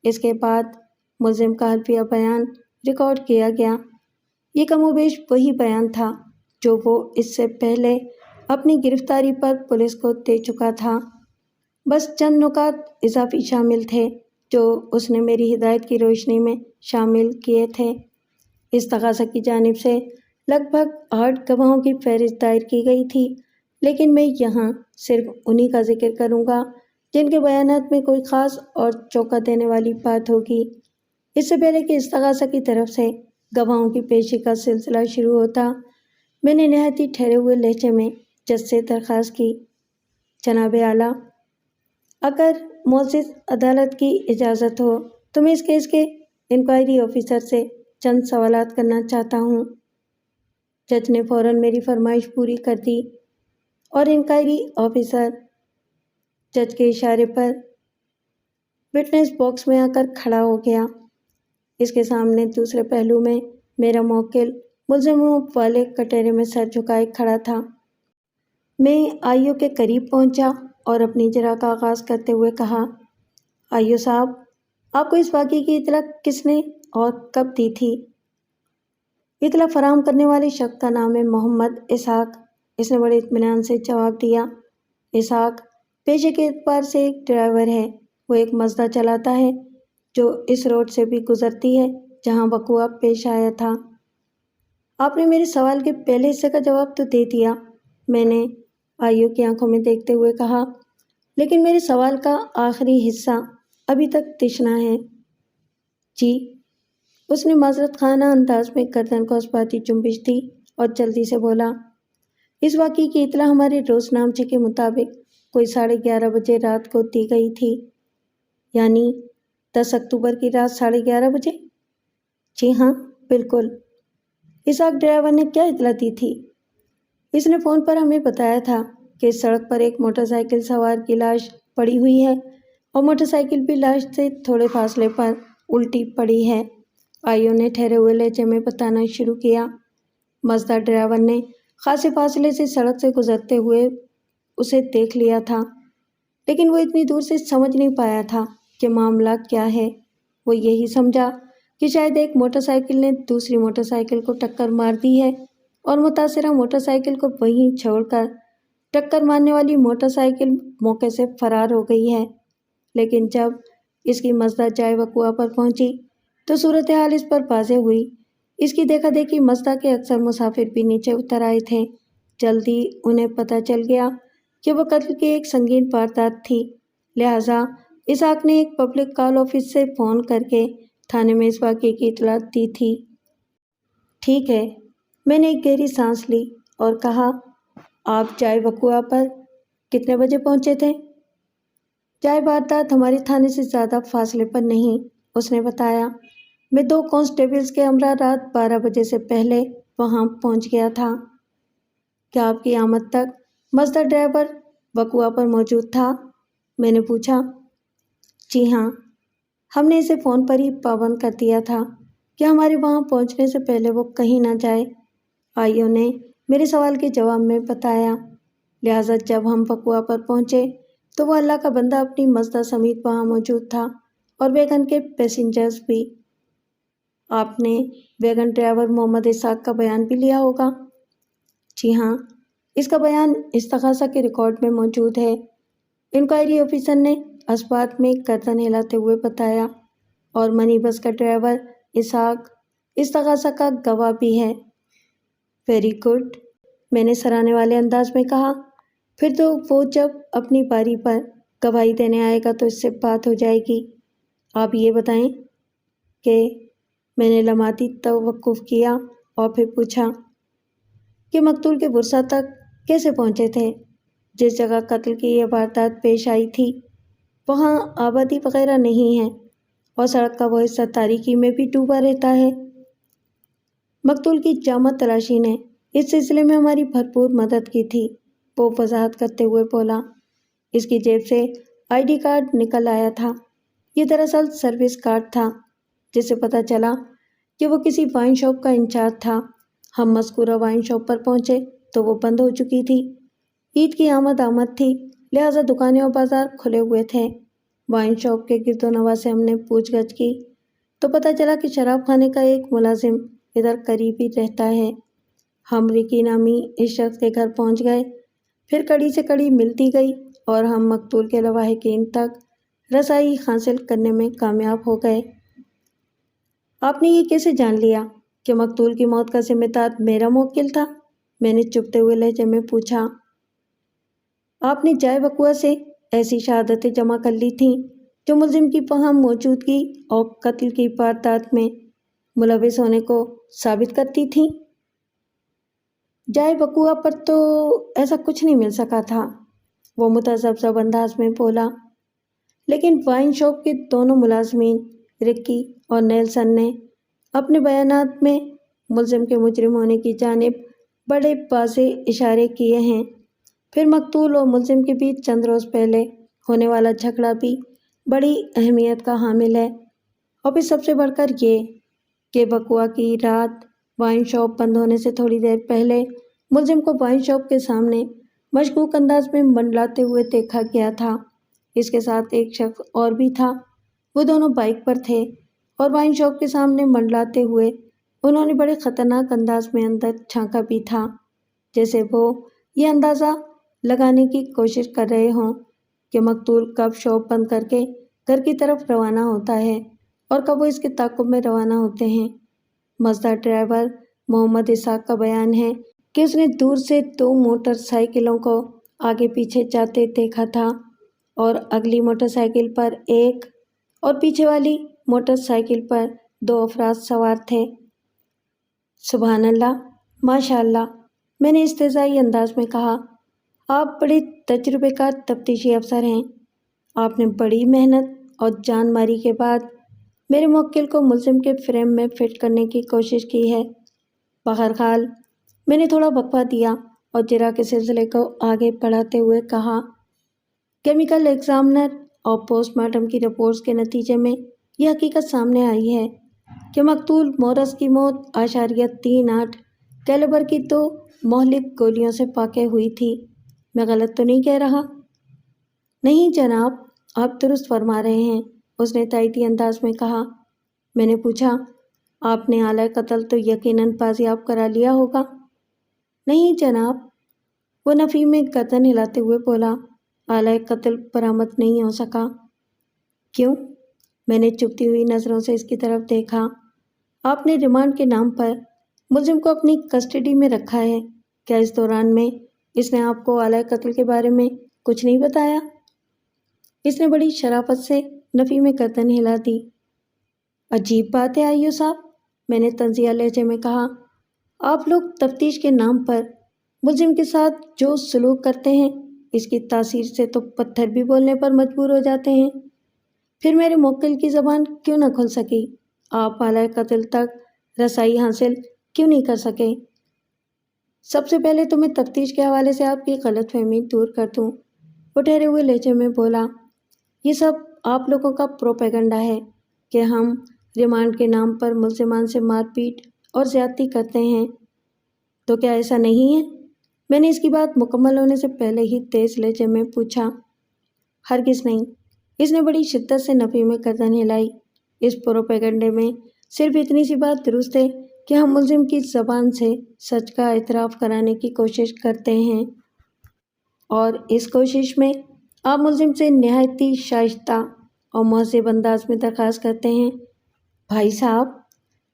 اس کے بعد ملزم کا حلفیہ بیان ریکارڈ کیا گیا۔ یہ کم و بیش وہی بیان تھا جو وہ اس سے پہلے اپنی گرفتاری پر پولیس کو دے چکا تھا۔ بس چند نکات اضافی شامل تھے جو اس نے میری ہدایت کی روشنی میں شامل کیے تھے۔ اس تقاضا کی جانب سے لگ بھگ 8 گواہوں کی فہرست دائر کی گئی تھی، لیکن میں یہاں صرف انہی کا ذکر کروں گا جن کے بیانات میں کوئی خاص اور چونکا دینے والی بات ہوگی۔ اس سے پہلے کہ اس تقاضا کی طرف سے گواہوں کی پیشی کا سلسلہ شروع ہوتا، میں نے نہایت ہی ٹھہرے ہوئے لہجے میں جج سے درخواست کی، جناب اعلیٰ، اگر معزز عدالت کی اجازت ہو تو میں اس کیس کے انکوائری آفیسر سے چند سوالات کرنا چاہتا ہوں۔ جج نے فوراً میری فرمائش پوری کر دی اور انکوائری آفیسر جج کے اشارے پر وٹنس باکس میں آ کر کھڑا ہو گیا۔ اس کے سامنے دوسرے پہلو میں میرا موکل ملزموں والے کٹہرے میں سر جھکائے کھڑا تھا۔ میں آئیو کے قریب پہنچا اور اپنی اجرا کا آغاز کرتے ہوئے کہا، آئیو صاحب، آپ کو اس واقعے کی اطلاع کس نے اور کب دی تھی؟ اطلاع فراہم کرنے والے شخص کا نام ہے محمد اسحاق۔ اس نے بڑے اطمینان سے جواب دیا۔ اسحاق پیشے کے اعتبار سے ایک ڈرائیور ہے۔ وہ ایک مزدا چلاتا ہے جو اس روڈ سے بھی گزرتی ہے جہاں وقوعہ پیش آیا تھا۔ آپ نے میرے سوال کے پہلے حصے کا جواب تو دے دیا، میں نے آئیو کی آنکھوں میں دیکھتے ہوئے کہا، لیکن میرے سوال کا آخری حصہ ابھی تک تشنا ہے۔ جی، اس نے معذرت خانہ انداز میں گردن کو اثباتی جنبش دی اور جلدی سے بولا، اس واقعے کی اطلاع ہمارے روزنامچے کے مطابق کوئی 11:30 بجے رات کو دی گئی تھی۔ یعنی 10 اکتوبر کی رات 11:30 بجے؟ جی ہاں، بالکل۔ اسحاق ڈرائیور نے کیا اطلاع دی تھی؟ اس نے فون پر ہمیں بتایا تھا کہ اس سڑک پر ایک موٹر سائیکل سوار کی لاش پڑی ہوئی ہے اور موٹر سائیکل بھی لاش سے تھوڑے فاصلے پر الٹی پڑی ہے۔ آئیو نے ٹھہرے ہوئے لہجے میں بتانا شروع کیا۔ مزدا ڈرائیور نے خاصے فاصلے سے سڑک سے گزرتے ہوئے اسے دیکھ لیا تھا، لیکن وہ اتنی دور سے سمجھ نہیں پایا تھا کہ معاملہ کیا ہے۔ وہ یہی سمجھا کہ شاید ایک موٹر سائیکل نے دوسری موٹر سائیکل کو ٹکر مار دی ہے اور متاثرہ موٹر سائیکل کو وہیں چھوڑ کر ٹکر مارنے والی موٹر سائیکل موقع سے فرار ہو گئی ہے۔ لیکن جب اس کی مزدا جائے وقوعہ پر پہنچی تو صورتحال اس پر واضح ہوئی۔ اس کی دیکھا دیکھی مزدا کے اکثر مسافر بھی نیچے اتر آئے تھے۔ جلدی انہیں پتہ چل گیا کہ وہ قتل کی ایک سنگین واردات تھی، لہٰذا اسحاق نے ایک پبلک کال آفس سے فون کر کے تھانے میں اس واقعے کی اطلاع دی تھی۔ ٹھیک ہے، میں نے ایک گہری سانس لی اور کہا، آپ جائے وقوعہ پر کتنے بجے پہنچے تھے؟ جائے واردات ہمارے تھانے سے زیادہ فاصلے پر نہیں، اس نے بتایا۔ میں 2 کانسٹیبلز کے ہمراہ رات 12 بجے سے پہلے وہاں پہنچ گیا تھا۔ کیا آپ کی آمد تک مزدا ڈرائیور وقوعہ پر موجود تھا؟ میں نے پوچھا۔ جی ہاں، ہم نے اسے فون پر ہی پابند کر دیا تھا کہ ہمارے وہاں پہنچنے سے پہلے وہ کہیں نہ جائے۔ آئیو نے میرے سوال کے جواب میں بتایا۔ لہٰذا جب ہم وقوعہ پر پہنچے تو وہ اللہ کا بندہ اپنی مزدا سمیت وہاں موجود تھا اور ویگن کے پیسنجرز بھی۔ آپ نے ویگن ڈرائیور محمد اسحاق کا بیان بھی لیا ہوگا؟ جی ہاں، اس کا بیان استغاثہ کے ریکارڈ میں موجود ہے، انکوائری آفیسر نے اثبات میں گردن ہلاتے ہوئے بتایا، اور منی بس کا ڈرائیور اسحاق استغاثہ کا گواہ بھی ہے۔ ویری گڈ، میں نے سراہنے والے انداز میں کہا، پھر تو وہ جب اپنی باری پر گواہی دینے آئے گا تو اس سے بات ہو جائے گی۔ آپ یہ بتائیں کہ میں نے لمحاتی توقف کیا اور پھر پوچھا کہ مقتول کے برسا تک کیسے پہنچے تھے؟ جس جگہ قتل کی یہ واردات پیش آئی تھی وہاں آبادی وغیرہ نہیں ہے اور سڑک کا وہ حصہ تاریکی میں بھی ڈوبا رہتا ہے۔ مقتول کی جامع تلاشی نے اس سلسلے میں ہماری بھرپور مدد کی تھی، وہ وضاحت کرتے ہوئے بولا۔ اس کی جیب سے ID کارڈ نکل آیا تھا۔ یہ دراصل سروس کارڈ تھا، جس سے پتہ چلا کہ وہ کسی وائن شاپ کا انچارج تھا۔ ہم مذکورہ وائن شاپ پر پہنچے تو وہ بند ہو چکی تھی۔ عید کی آمد تھی، لہٰذا دکانیں اور بازار کھلے ہوئے تھے۔ وائن شاپ کے گرد و نواح سے ہم نے پوچھ گچھ کی تو پتہ چلا کہ شراب خانے کا ایک ملازم ادھر قریب ہی رہتا ہے۔ ہم رکی نامی اس شخص کے گھر پہنچ گئے، پھر کڑی سے کڑی ملتی گئی اور ہم مقتول کے لواحقین تک رسائی حاصل کرنے میں کامیاب ہو گئے۔ آپ نے یہ کیسے جان لیا کہ مقتول کی موت کا ذمہ دار میرا موکل تھا؟ میں نے چبھتے ہوئے لہجے میں پوچھا۔ آپ نے جائے وقوعہ سے ایسی شہادتیں جمع کر لی تھیں جو ملزم کی وہاں موجودگی اور قتل کی واردات میں ملوث ہونے کو ثابت کرتی تھیں؟ جائے وقوعہ پر تو ایسا کچھ نہیں مل سکا تھا، وہ متذبذب انداز میں بولا، لیکن وائن شاپ کے دونوں ملازمین رکی اور نیلسن نے اپنے بیانات میں ملزم کے مجرم ہونے کی جانب بڑے واضح اشارے کیے ہیں۔ پھر مقتول اور ملزم کے بیچ چند روز پہلے ہونے والا جھگڑا بھی بڑی اہمیت کا حامل ہے، اور پھر سب سے بڑھ کر یہ کہ بقوا کی رات وائن شاپ بند ہونے سے تھوڑی دیر پہلے ملزم کو وائن شاپ کے سامنے مشکوک انداز میں منڈلاتے ہوئے دیکھا گیا تھا۔ اس کے ساتھ ایک شخص اور بھی تھا، وہ دونوں بائک پر تھے اور وائن شاپ کے سامنے منڈلاتے ہوئے انہوں نے بڑے خطرناک انداز میں اندر جھانکا بھی تھا، جیسے وہ یہ اندازہ لگانے کی کوشش کر رہے ہوں کہ مقتول کب شاپ بند کر کے گھر کی طرف روانہ ہوتا ہے اور کب وہ اس کے تعاقب میں روانہ ہوتے ہیں۔ مزدہ ڈرائیور محمد اسحاق کا بیان ہے کہ اس نے دور سے 2 موٹر سائیکلوں کو آگے پیچھے جاتے دیکھا تھا اور اگلی موٹر سائیکل پر ایک اور پیچھے والی موٹر سائیکل پر 2 افراد سوار تھے۔ سبحان اللہ، ماشاء اللہ، میں نے استہزائی انداز میں کہا، آپ بڑے تجربے کار تفتیشی افسر ہیں۔ آپ نے بڑی محنت اور جان ماری کے بعد میرے موکل کو ملزم کے فریم میں فٹ کرنے کی کوشش کی ہے۔ بہرحال میں نے تھوڑا وقفہ دیا اور جرح کے سلسلے کو آگے بڑھاتے ہوئے کہا، کیمیکل ایگزامنر اور پوسٹ مارٹم کی رپورٹس کے نتیجے میں یہ حقیقت سامنے آئی ہے کہ مقتول مورس کی موت .38 کیلیبر کی 2 مہلک گولیوں سے واقع ہوئی تھی۔ میں غلط تو نہیں کہہ رہا؟ نہیں جناب، آپ درست فرما رہے ہیں، اس نے تائیدی انداز میں کہا۔ میں نے پوچھا، آپ نے آلہ قتل تو یقیناً بازیاب کرا لیا ہوگا؟ نہیں جناب، وہ نفی میں گردن ہلاتے ہوئے بولا، آلہ قتل برآمد نہیں ہو سکا۔ کیوں؟ میں نے چبھتی ہوئی نظروں سے اس کی طرف دیکھا۔ آپ نے ریمانڈ کے نام پر ملزم کو اپنی کسٹڈی میں رکھا ہے، کیا اس دوران میں اس نے آپ کو آلہ قتل کے بارے میں کچھ نہیں بتایا؟ اس نے بڑی شرافت سے نفی میں گردن ہلا دی۔ عجیب بات ہے آئیو صاحب، میں نے طنزیہ لہجے میں کہا، آپ لوگ تفتیش کے نام پر ملزم کے ساتھ جو سلوک کرتے ہیں اس کی تاثیر سے تو پتھر بھی بولنے پر مجبور ہو جاتے ہیں۔ پھر میرے موکل کی زبان کیوں نہ کھل سکی؟ آپ آلہ قتل تک رسائی حاصل کیوں نہیں کر سکے؟ سب سے پہلے تو میں تفتیش کے حوالے سے آپ کی غلط فہمی دور کر دوں، وہ ٹھہرے ہوئے لہجے میں بولا، یہ سب آپ لوگوں کا پروپیگنڈا ہے کہ ہم ریمانڈ کے نام پر ملزمان سے مار پیٹ اور زیادتی کرتے ہیں، تو کیا ایسا نہیں ہے؟ میں نے اس کی بات مکمل ہونے سے پہلے ہی تیز لہجے میں پوچھا۔ ہرگز نہیں، اس نے بڑی شدت سے نفی میں گردن ہلائی۔ اس پروپیگنڈے میں صرف اتنی سی بات درست ہے کہ ہم ملزم کی زبان سے سچ کا اعتراف کرانے کی کوشش کرتے ہیں، اور اس کوشش میں آپ ملزم سے نہایت ہی شائستہ اور مہذب انداز میں درخواست کرتے ہیں، بھائی صاحب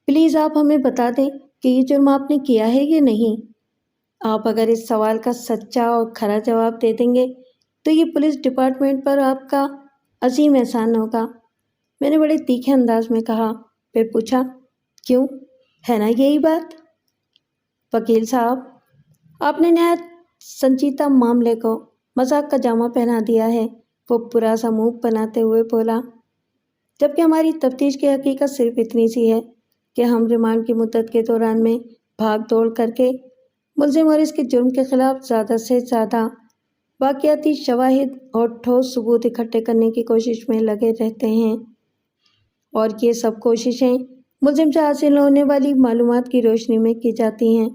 پلیز آپ ہمیں بتا دیں کہ یہ جرم آپ نے کیا ہے یا نہیں۔ آپ اگر اس سوال کا سچا اور کھرا جواب دے دیں گے تو یہ پولیس ڈپارٹمنٹ پر آپ کا عظیم احسان ہوگا، میں نے بڑے تیکھے انداز میں کہا۔ پھر پوچھا، کیوں ہے نا یہی بات؟ وکیل صاحب، آپ نے نہایت سنجیدہ معاملے کو مذاق کا جامہ پہنا دیا ہے، وہ برا سا منہ بناتے ہوئے بولا، جبکہ ہماری تفتیش کی حقیقت صرف اتنی سی ہے کہ ہم ریمانڈ کی مدت کے دوران میں بھاگ دوڑ کر کے ملزم اور اس کے جرم کے خلاف زیادہ سے زیادہ واقعاتی شواہد اور ٹھوس ثبوت اکٹھے کرنے کی کوشش میں لگے رہتے ہیں، اور یہ سب کوششیں ملزم سے حاصل ہونے والی معلومات کی روشنی میں کی جاتی ہیں۔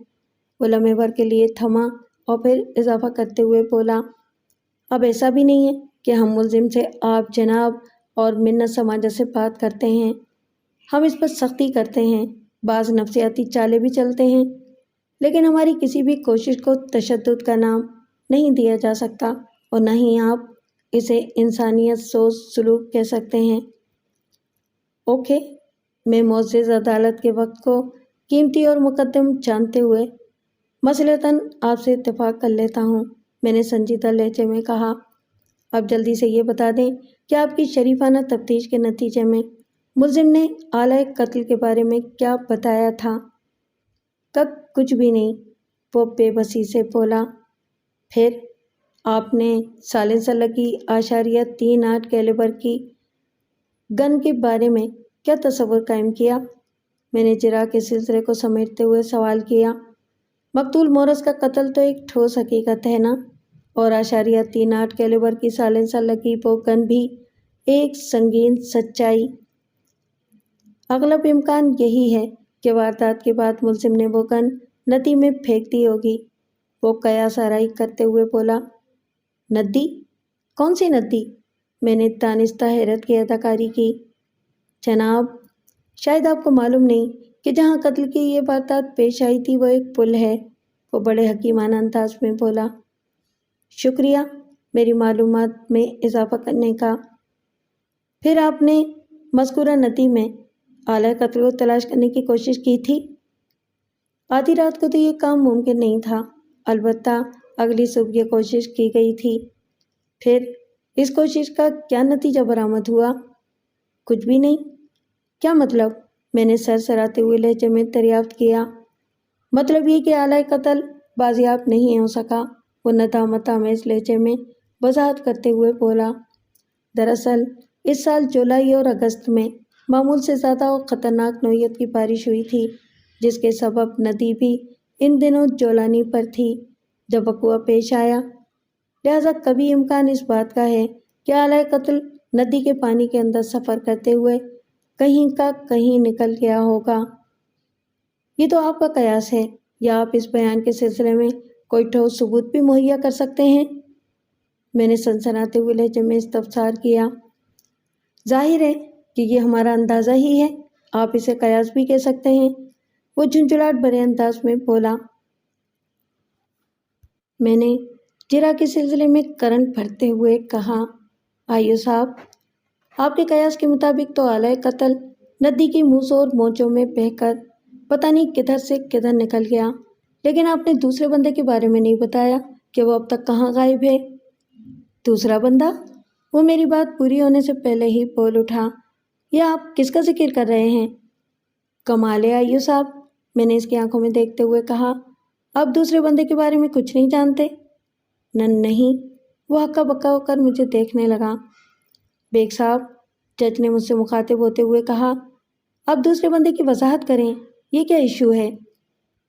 وہ لمحے بھر کے لیے تھما اور پھر اضافہ کرتے ہوئے بولا، اب ایسا بھی نہیں ہے کہ ہم ملزم سے آپ جناب اور منت سماجت سے بات کرتے ہیں، ہم اس پر سختی کرتے ہیں، بعض نفسیاتی چالیں بھی چلتے ہیں، لیکن ہماری کسی بھی کوشش کو تشدد کا نام نہیں دیا جا سکتا، اور نہ ہی آپ اسے انسانیت سوز سلوک کہہ سکتے ہیں۔ اوکے، میں معزز عدالت کے وقت کو قیمتی اور مقدم جانتے ہوئے مثلاً آپ سے اتفاق کر لیتا ہوں، میں نے سنجیدہ لہجے میں کہا۔ اب جلدی سے یہ بتا دیں کہ آپ کی شریفانہ تفتیش کے نتیجے میں ملزم نے آلہ قتل کے بارے میں کیا بتایا تھا؟ کچھ بھی نہیں، وہ بے بسی سے بولا۔ پھر آپ نے سالن سلگی .38 کیلیبر کی گن کے بارے میں کیا تصور قائم کیا؟ میں نے جرح کے سلسلے کو سمیٹتے ہوئے سوال کیا۔ مقتول مورس کا قتل تو ایک ٹھوس حقیقت ہے نا، اور 3.8 کیلیبر کی سائلنسر لگی وہ گن بھی ایک سنگین سچائی۔ اغلب امکان یہی ہے کہ واردات کے بعد ملزم نے وہ گن ندی میں پھینک دی ہوگی، وہ قیاس آرائی کرتے ہوئے بولا۔ ندی؟ کون سی ندی؟ میں نے دانستہ حیرت کی اداکاری کی۔ جناب، شاید آپ کو معلوم نہیں کہ جہاں قتل کی یہ واردات پیش آئی تھی وہ ایک پل ہے، وہ بڑے حکیمانہ انداز میں بولا۔ شکریہ میری معلومات میں اضافہ کرنے کا۔ پھر آپ نے مذکورہ ندی میں آلۂ قتل کو تلاش کرنے کی کوشش کی تھی؟ آدھی رات کو تو یہ کام ممکن نہیں تھا، البتہ اگلی صبح یہ کوشش کی گئی تھی۔ پھر اس کوشش کا کیا نتیجہ برآمد ہوا؟ کچھ بھی نہیں۔ کیا مطلب؟ میں نے سر سراتے ہوئے لہجے میں دریافت کیا۔ مطلب یہ کہ آلۂ قتل بازیاب نہیں ہو سکا، وہ ندامت آمیز لہجے میں وضاحت کرتے ہوئے بولا۔ دراصل اس سال جولائی اور اگست میں معمول سے زیادہ اور خطرناک نوعیت کی بارش ہوئی تھی، جس کے سبب ندی بھی ان دنوں جولانی پر تھی جب وقوعہ پیش آیا، لہذا کبھی امکان اس بات کا ہے کہ آلۂ قتل ندی کے پانی کے اندر سفر کرتے ہوئے کہیں کا کہیں نکل گیا ہوگا۔ یہ تو آپ کا قیاس ہے، یا آپ اس بیان کے سلسلے میں کوئی ٹھوس ثبوت بھی مہیا کر سکتے ہیں؟ میں نے سنسناتے ہوئے لہجے میں استفسار کیا۔ ظاہر ہے کہ یہ ہمارا اندازہ ہی ہے، آپ اسے قیاس بھی کہہ سکتے ہیں، وہ جھنجھلاہٹ بھرے انداز میں بولا۔ میں نے جرح کے سلسلے میں کرنٹ بھرتے ہوئے کہا، آئیو صاحب، آپ کے قیاس کے مطابق تو آلۂ قتل ندی کی موزوں اور موجوں میں بہہ کر پتہ نہیں کدھر سے کدھر نکل گیا، لیکن آپ نے دوسرے بندے کے بارے میں نہیں بتایا کہ وہ اب تک کہاں غائب ہے۔ دوسرا بندہ؟ وہ میری بات پوری ہونے سے پہلے ہی بول اٹھا، یہ آپ کس کا ذکر کر رہے ہیں؟ کمال ہے آئیو صاحب، میں نے اس کی آنکھوں میں دیکھتے ہوئے کہا، آپ دوسرے بندے کے بارے میں کچھ نہیں جانتے؟ نہیں، وہ ہکا بکا ہو کر مجھے دیکھنے لگا۔ بیگ صاحب، جج نے مجھ سے مخاطب ہوتے ہوئے کہا، آپ دوسرے بندے کی وضاحت کریں، یہ کیا ایشو ہے؟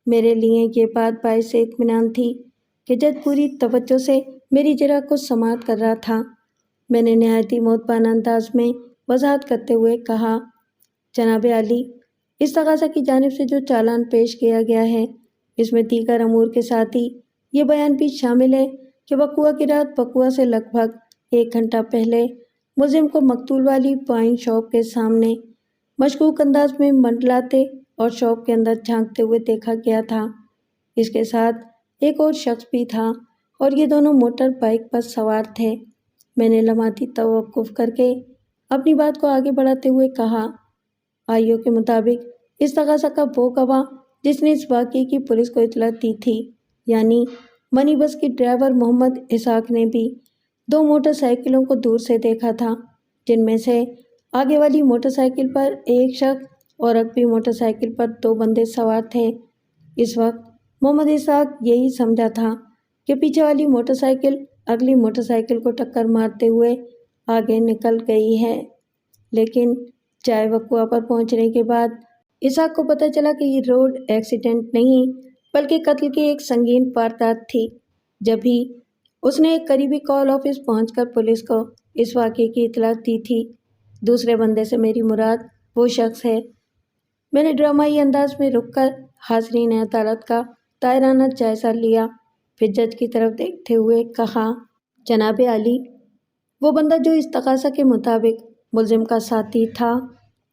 میرے لیے یہ بات باعث اطمینان تھی کہ جج پوری توجہ سے میری جرح کو سماعت کر رہا تھا۔ میں نے نہایت ہی مؤدبانہ انداز میں وضاحت کرتے ہوئے کہا، جناب عالی، اس تقاضا کی جانب سے جو چالان پیش کیا گیا ہے، اس میں دیگر امور کے ساتھ ہی یہ بیان بھی شامل ہے کہ وقوعہ کی رات وقوعہ سے لگ بھگ 1 گھنٹہ پہلے ملزم کو مقتول والی وائن شاپ کے سامنے مشکوک انداز میں منڈلاتے اور شاپ کے اندر جھانکتے ہوئے دیکھا گیا تھا۔ اس کے ساتھ ایک اور شخص بھی تھا اور یہ دونوں موٹر بائیک پر سوار تھے۔ میں نے لمحاتی توقف کر کے اپنی بات کو آگے بڑھاتے ہوئے کہا، آئیو کے مطابق اس تقاضا کا وہ گواہ جس نے اس واقعے کی پولیس کو اطلاع دی تھی، یعنی منی بس کی ڈرائیور محمد اسحاق نے بھی 2 موٹر سائیکلوں کو دور سے دیکھا تھا، جن میں سے آگے والی موٹر سائیکل پر ایک شخص اور عقبی موٹر سائیکل پر 2 بندے سوار تھے۔ اس وقت محمد اسحاق یہی سمجھا تھا کہ پیچھے والی موٹر سائیکل اگلی موٹر سائیکل کو ٹکر مارتے ہوئے آگے نکل گئی ہے، لیکن جائے وقوعہ پر پہنچنے کے بعد اسحاق کو پتہ چلا کہ یہ روڈ ایکسیڈنٹ نہیں بلکہ قتل کی ایک سنگین واردات تھی۔ جب ہی اس نے ایک قریبی کال آفس پہنچ کر پولیس کو اس واقعے کی اطلاع دی تھی۔ دوسرے بندے سے میری مراد وہ شخص ہے۔ میں نے ڈرامائی انداز میں رک کر حاضرین عدالت کا طاہرانہ جائزہ لیا، پھر جج کی طرف دیکھتے ہوئے کہا، جناب عالی، وہ بندہ جو اس تقاضا کے مطابق ملزم کا ساتھی تھا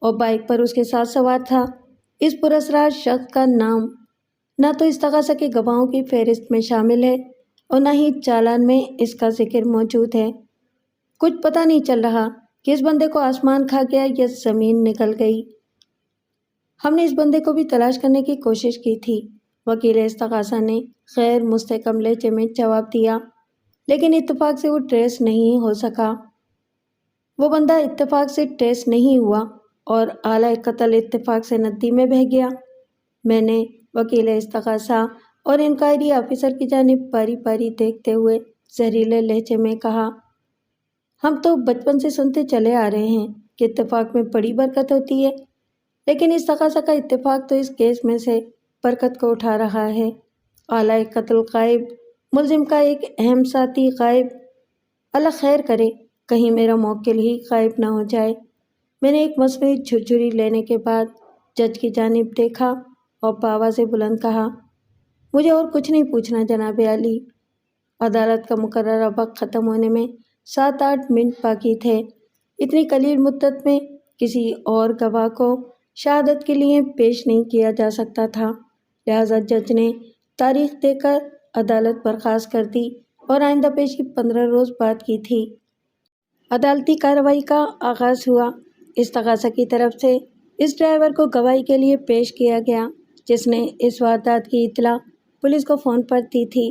اور بائیک پر اس کے ساتھ سوار تھا، اس پراسرار شخص کا نام نہ تو اس تقاضا کے گواہوں کی فہرست میں شامل ہے اور نہ ہی چالان میں اس کا ذکر موجود ہے۔ کچھ پتہ نہیں چل رہا کہ اس بندے کو آسمان کھا گیا یا زمین نکل گئی۔ ہم نے اس بندے کو بھی تلاش کرنے کی کوشش کی تھی، وکیل استغاثہ نے غیر مستحکم لہجے میں جواب دیا، لیکن اتفاق سے وہ ٹریس نہیں ہو سکا۔ وہ بندہ اتفاق سے ٹریس نہیں ہوا اور آلۂ قتل اتفاق سے ندی میں بہہ گیا۔ میں نے وکیل استغاثہ اور انکوائری آفیسر کی جانب باری باری دیکھتے ہوئے زہریلے لہجے میں کہا، ہم تو بچپن سے سنتے چلے آ رہے ہیں کہ اتفاق میں بڑی برکت ہوتی ہے، لیکن اس تقاضا کا اتفاق تو اس کیس میں سے برکت کو اٹھا رہا ہے۔ اعلی قتل غائب، ملزم کا ایک اہم ساتھی غائب، اللہ خیر کرے کہیں میرا موکل ہی غائب نہ ہو جائے۔ میں نے ایک مصنوعی جھرجھری لینے کے بعد جج کی جانب دیکھا اور بآواز بلند کہا، مجھے اور کچھ نہیں پوچھنا جناب عالی۔ عدالت کا مقررہ وقت ختم ہونے میں 7-8 منٹ باقی تھے۔ اتنی قلیل مدت میں کسی اور گواہ کو شہادت کے لیے پیش نہیں کیا جا سکتا تھا، لہذا جج نے تاریخ دے کر عدالت برخاست کر دی اور آئندہ پیشی 15 روز بعد کی تھی۔ عدالتی کارروائی کا آغاز ہوا۔ اس تقاضا کی طرف سے اس ڈرائیور کو گواہی کے لیے پیش کیا گیا جس نے اس واردات کی اطلاع پولیس کو فون پر دی تھی۔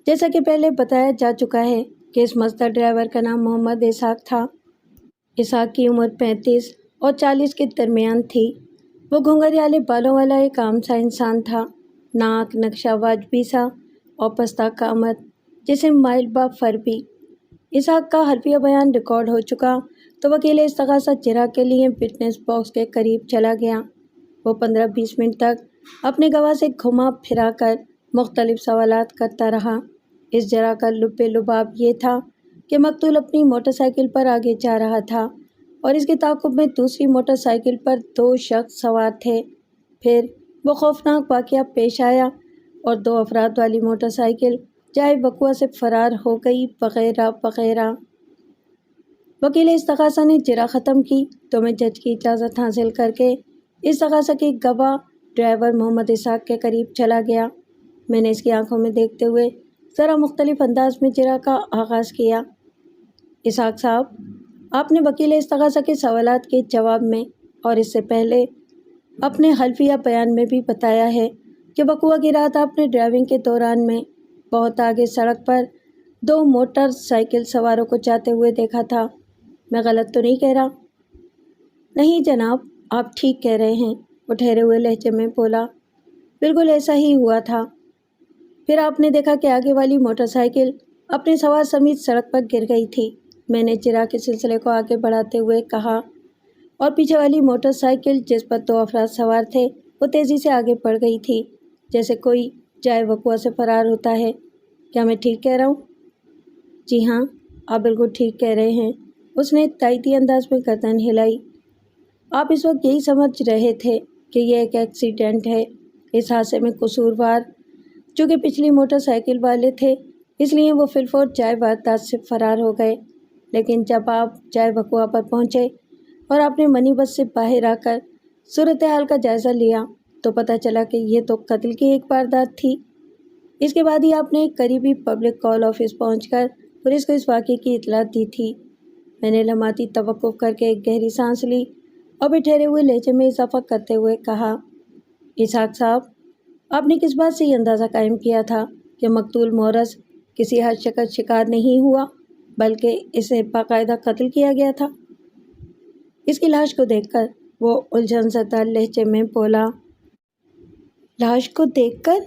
جیسا کہ پہلے بتایا جا چکا ہے کہ اس مزدور ڈرائیور کا نام محمد اسحاق تھا۔ اسحاق کی عمر 35 اور 40 کے درمیان تھی۔ وہ گھنگھریالے بالوں والا ایک عام سا انسان تھا، ناک نقشہ واجبی سا اور پستہ قامت، جسم مائل با فربی۔ اسحاق کا حلفیہ بیان ریکارڈ ہو چکا تو وکیل استغاثہ جرا کے لیے وٹنس باکس کے قریب چلا گیا۔ وہ 15-20 منٹ تک اپنے گواہ سے گھما پھرا کر مختلف سوالات کرتا رہا۔ اس جرا کا لب لباب یہ تھا کہ مقتول اپنی موٹر سائیکل پر آگے جا رہا تھا اور اس کے تعاقب میں دوسری موٹر سائیکل پر 2 شخص سوار تھے۔ پھر وہ خوفناک واقعہ پیش آیا اور 2 افراد والی موٹر سائیکل جائے وقوع سے فرار ہو گئی وغیرہ وغیرہ۔ وکیل استغاثہ نے جرا ختم کی تو میں جج کی اجازت حاصل کر کے استغاثہ کے گواہ ڈرائیور محمد اسحاق کے قریب چلا گیا۔ میں نے اس کی آنکھوں میں دیکھتے ہوئے ذرا مختلف انداز میں جرا کا آغاز کیا۔ اسحاق صاحب، آپ نے وکیل استغاثہ کے سوالات کے جواب میں اور اس سے پہلے اپنے حلفیہ بیان میں بھی بتایا ہے کہ وقوع کی رات آپ نے ڈرائیونگ کے دوران میں بہت آگے سڑک پر 2 موٹر سائیکل سواروں کو جاتے ہوئے دیکھا تھا۔ میں غلط تو نہیں کہہ رہا؟ نہیں جناب، آپ ٹھیک کہہ رہے ہیں، وہ ٹھہرے ہوئے لہجے میں بولا۔ بالکل ایسا ہی ہوا تھا۔ پھر آپ نے دیکھا کہ آگے والی موٹر سائیکل اپنے سوار سمیت سڑک پر گر گئی تھی۔ میں نے جرا کے سلسلے کو آگے بڑھاتے ہوئے کہا، اور پیچھے والی موٹر سائیکل جس پر 2 افراد سوار تھے وہ تیزی سے آگے بڑھ گئی تھی، جیسے کوئی جائے وقوع سے فرار ہوتا ہے۔ کیا میں ٹھیک کہہ رہا ہوں؟ جی ہاں، آپ بالکل ٹھیک کہہ رہے ہیں، اس نے تائیدی انداز میں گردن ہلائی۔ آپ اس وقت یہی سمجھ رہے تھے کہ یہ ایک ایکسیڈنٹ ہے۔ اس حادثے میں قصوروار چونکہ پچھلی موٹر سائیکل والے تھے، اس لیے وہ فی الفور جائے واردات سے فرار ہو گئے، لیکن جب آپ جائے وقوع پر پہنچے اور آپ نے منی بس سے باہر آ کر صورتحال کا جائزہ لیا تو پتہ چلا کہ یہ تو قتل کی ایک واردات تھی۔ اس کے بعد ہی آپ نے ایک قریبی پبلک کال آفس پہنچ کر پولیس کو اس واقعے کی اطلاع دی تھی۔ میں نے لمحاتی توقف کر کے ایک گہری سانس لی اور بھی ٹھہرے ہوئے لہجے میں اضافہ کرتے ہوئے کہا، اسحاق صاحب، آپ نے کس بات سے یہ اندازہ قائم کیا تھا کہ مقتول مورث کسی حادثے کا شکار نہیں ہوا بلکہ اسے باقاعدہ قتل کیا گیا تھا؟ اس کی لاش کو دیکھ کر وہ الجھن زدہ لہجے میں بولا۔ لاش کو دیکھ کر؟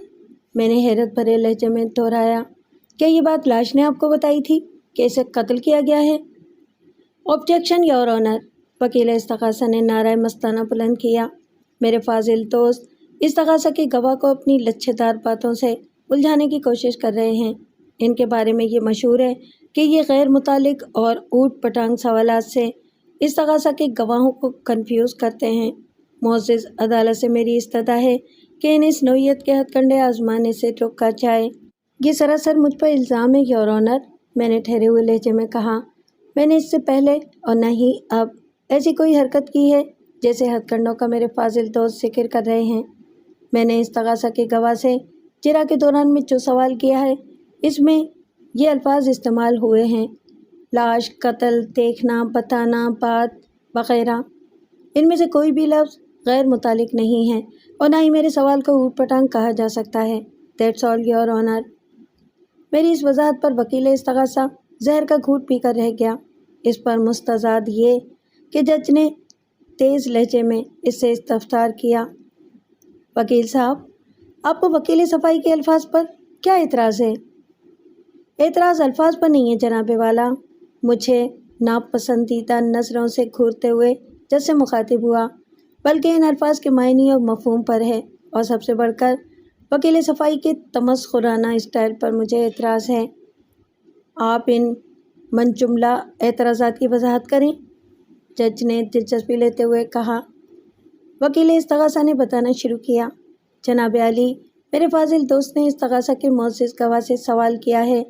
میں نے حیرت بھرے لہجے میں دہرایا، کیا یہ بات لاش نے آپ کو بتائی تھی کہ اسے قتل کیا گیا ہے؟ آبجیکشن یور آنر، وکیل استغاثہ نے نعرہ مستانہ بلند کیا۔ میرے فاضل دوست استغاثہ کے گواہ کو اپنی لچھے دار باتوں سے الجھانے کی کوشش کر رہے ہیں۔ ان کے بارے میں یہ مشہور ہے کہ یہ غیر متعلق اور اوٹ پٹانگ سوالات سے استغاثہ کے گواہوں کو کنفیوز کرتے ہیں۔ معزز عدالت سے میری استدعا ہے کہ انہیں اس نوعیت کے ہتھ کنڈے آزمانے سے روکا جائے۔ یہ سراسر مجھ پر الزام ہے یور آنر، میں نے ٹھہرے ہوئے لہجے میں کہا۔ میں نے اس سے پہلے اور نہ ہی اب ایسی کوئی حرکت کی ہے جیسے ہتھ کنڈوں کا میرے فاضل دوست ذکر کر رہے ہیں۔ میں نے استغاثہ کے گواہ سے جرا کے دوران میں جو سوال کیا ہے اس میں یہ الفاظ استعمال ہوئے ہیں، لاش، قتل، دیکھنا، بتانا، بات وغیرہ۔ ان میں سے کوئی بھی لفظ غیر متعلق نہیں ہے اور نہ ہی میرے سوال کو اوٹ پٹانگ کہا جا سکتا ہے۔ That's all your owner. میری اس وضاحت پر وکیل استغاثہ زہر کا گھونٹ پی کر رہ گیا۔ اس پر مستزاد یہ کہ جج نے تیز لہجے میں اس سے استفسار کیا، وکیل صاحب، آپ کو وکیل صفائی کے الفاظ پر کیا اعتراض ہے؟ اعتراض الفاظ پر نہیں ہے جناب والا، مجھے ناپسندیدہ نظروں سے گھورتے ہوئے جج سے مخاطب ہوا، بلکہ ان الفاظ کے معنی اور مفہوم پر ہے، اور سب سے بڑھ کر وکیل صفائی کے تمسخرانہ اسٹائل پر مجھے اعتراض ہے۔ آپ ان من جملہ اعتراضات کی وضاحت کریں، جج نے دلچسپی لیتے ہوئے کہا۔ وکیل استغاثہ نے بتانا شروع کیا، جناب عالی، میرے فاضل دوست نے استغاثہ کے معزز گواہ سے سوال کیا ہے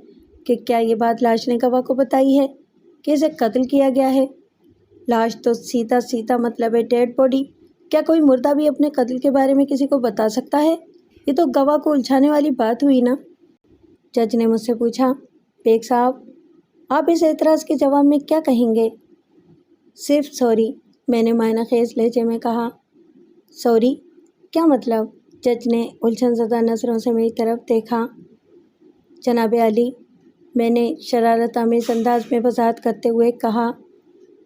کہ کیا یہ بات لاش نے گواہ کو بتائی ہے کہ اسے قتل کیا گیا ہے؟ لاش تو سیدھا سیدھا مطلب ہے ڈیڈ باڈی، کیا کوئی مردہ بھی اپنے قتل کے بارے میں کسی کو بتا سکتا ہے؟ یہ تو گواہ کو الجھانے والی بات ہوئی نا؟ جج نے مجھ سے پوچھا۔ بیگ صاحب، آپ اس اعتراض کے جواب میں کیا کہیں گے؟ صرف سوری، میں نے معنی خیز لہجے میں کہا۔ سوری؟ کیا مطلب؟ جج نے الجھن زدہ نظروں سے میری طرف دیکھا۔ جناب عالی، میں نے شرارت آمیز انداز میں وضاحت کرتے ہوئے کہا،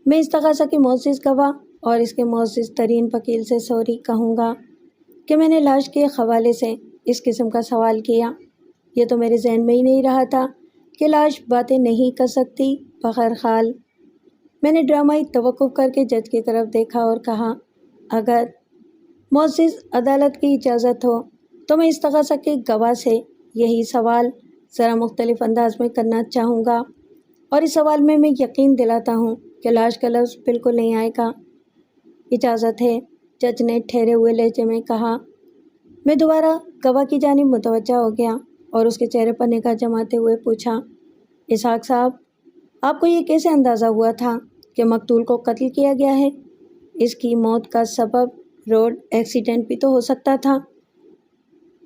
میں استغاثہ کے معزز گواہ اور اس کے معزز ترین وکیل سے سوری کہوں گا کہ میں نے لاش کے حوالے سے اس قسم کا سوال کیا۔ یہ تو میرے ذہن میں ہی نہیں رہا تھا کہ لاش باتیں نہیں کر سکتی۔ بہرحال میں نے ڈرامائی توقف کر کے جج کی طرف دیکھا اور کہا، اگر معزز عدالت کی اجازت ہو تو میں استغاثہ کے گواہ سے یہی سوال ذرا مختلف انداز میں کرنا چاہوں گا، اور اس سوال میں یقین دلاتا ہوں کہ لاش کا لفظ بالکل نہیں آئے گا۔ اجازت ہے، جج نے ٹھہرے ہوئے لہجے میں کہا۔ میں دوبارہ گواہ کی جانب متوجہ ہو گیا اور اس کے چہرے پر نگاہ جماتے ہوئے پوچھا، اسحاق صاحب، آپ کو یہ کیسے اندازہ ہوا تھا کہ مقتول کو قتل کیا گیا ہے؟ اس کی موت کا سبب روڈ ایکسیڈنٹ بھی تو ہو سکتا تھا۔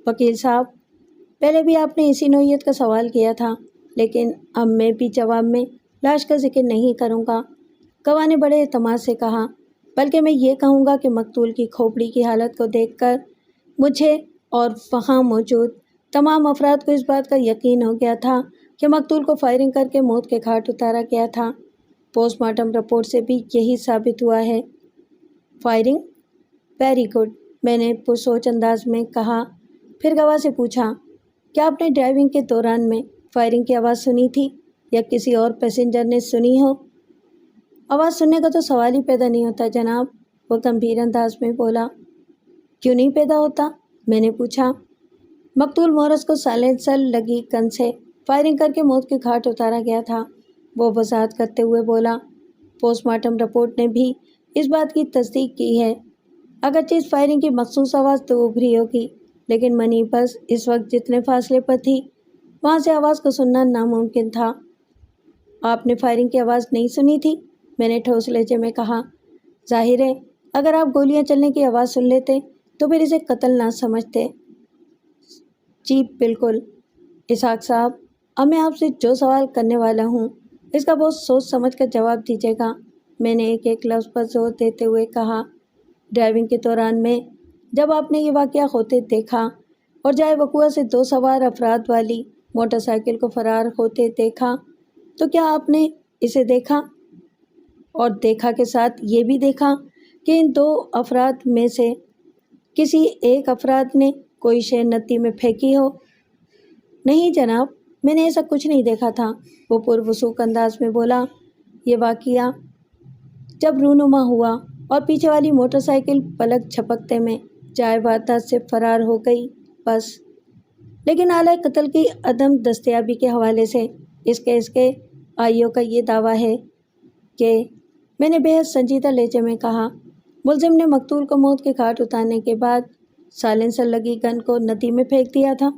وکیل صاحب، پہلے بھی آپ نے اسی نوعیت کا سوال کیا تھا، لیکن اب میں بھی جواب میں لاش کا ذکر نہیں کروں گا، گواہ نے بڑے اعتماد سے کہا، بلکہ میں یہ کہوں گا کہ مقتول کی کھوپڑی کی حالت کو دیکھ کر مجھے اور وہاں موجود تمام افراد کو اس بات کا یقین ہو گیا تھا کہ مقتول کو فائرنگ کر کے موت کے گھاٹ اتارا گیا تھا۔ پوسٹ مارٹم رپورٹ سے بھی یہی ثابت ہوا ہے۔ فائرنگ؟ ویری گڈ، میں نے پرسوچ انداز میں کہا، پھر گواہ سے پوچھا، کیا آپ نے ڈرائیونگ کے دوران میں فائرنگ کی آواز سنی تھی یا کسی اور پیسنجر نے سنی ہو؟ آواز سننے کا تو سوال ہی پیدا نہیں ہوتا جناب، وہ گمبھیر انداز میں بولا۔ کیوں نہیں پیدا ہوتا؟ میں نے پوچھا۔ مقتول مورس کو سائلنسر لگی گن سے فائرنگ کر کے موت کے گھاٹ اتارا گیا تھا، وہ وضاحت کرتے ہوئے بولا۔ پوسٹ مارٹم رپورٹ نے بھی اس بات کی تصدیق کی ہے، اگرچہ اس فائرنگ کی مخصوص آواز تو ابھری ہوگی، لیکن منی بس اس وقت جتنے فاصلے پر تھی وہاں سے آواز کو سننا ناممکن تھا۔ آپ نے فائرنگ کی آواز نہیں سنی تھی؟ میں نے ٹھوس لہجے میں کہا۔ ظاہر ہے اگر آپ گولیاں چلنے کی آواز سن لیتے تو پھر اسے قتل نہ سمجھتے۔ جی بالکل۔ اسحاق صاحب، اب میں آپ سے جو سوال کرنے والا ہوں اس کا بہت سوچ سمجھ کر جواب دیجیے گا، میں نے ایک ایک لفظ پر زور دیتے ہوئے کہا۔ ڈرائیونگ کے دوران میں جب آپ نے یہ واقعہ ہوتے دیکھا اور جائے وقوع سے 2 سوار افراد والی موٹر سائیکل کو فرار ہوتے دیکھا تو کیا آپ نے اسے دیکھا اور دیکھا کے ساتھ یہ بھی دیکھا کہ ان 2 افراد میں سے کسی ایک افراد نے کوئی شے ندی میں پھینکی ہو؟ نہیں جناب، میں نے ایسا کچھ نہیں دیکھا تھا، وہ پروسوک انداز میں بولا۔ یہ واقعہ جب رونما ہوا اور پیچھے والی موٹر سائیکل پلک جھپکتے میں جائے واردات سے فرار ہو گئی بس۔ لیکن آلہ قتل کی عدم دستیابی کے حوالے سے اس کیس کے آئیو کا یہ دعویٰ ہے کہ، میں نے بے حد سنجیدہ لہجے میں کہا، ملزم نے مقتول کو موت کے گھاٹ اتارنے کے بعد سائلنسر لگی گن کو ندی میں پھینک دیا تھا۔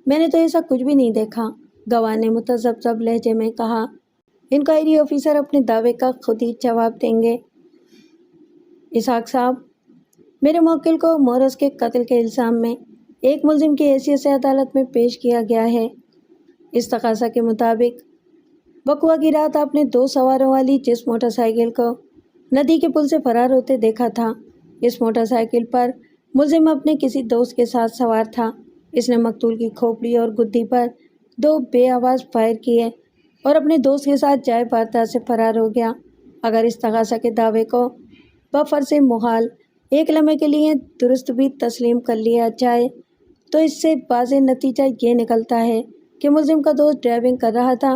میں نے تو ایسا کچھ بھی نہیں دیکھا، گواہ نے متذبذب لہجے میں کہا۔ انکوائری آفیسر اپنے دعوے کا خود ہی جواب دیں گے۔ اسحاق صاحب، میرے موکل کو مورس کے قتل کے الزام میں ایک ملزم کی حیثیت سے عدالت میں پیش کیا گیا ہے۔ استغاثہ کے مطابق وقوع کی رات آپ نے 2 سواروں والی جس موٹر سائیکل کو ندی کے پل سے فرار ہوتے دیکھا تھا، اس موٹر سائیکل پر ملزم اپنے کسی دوست کے ساتھ سوار تھا۔ اس نے مقتول کی کھوپڑی اور گدی پر 2 بے آواز فائر کیے اور اپنے دوست کے ساتھ جائے واردات سے فرار ہو گیا۔ اگر استغاثہ کے دعوے کو بفرض محال ایک لمحے کے لیے درست بھی تسلیم کر لیا جائے تو اس سے واضح نتیجہ یہ نکلتا ہے کہ ملزم کا دوست ڈرائیونگ کر رہا تھا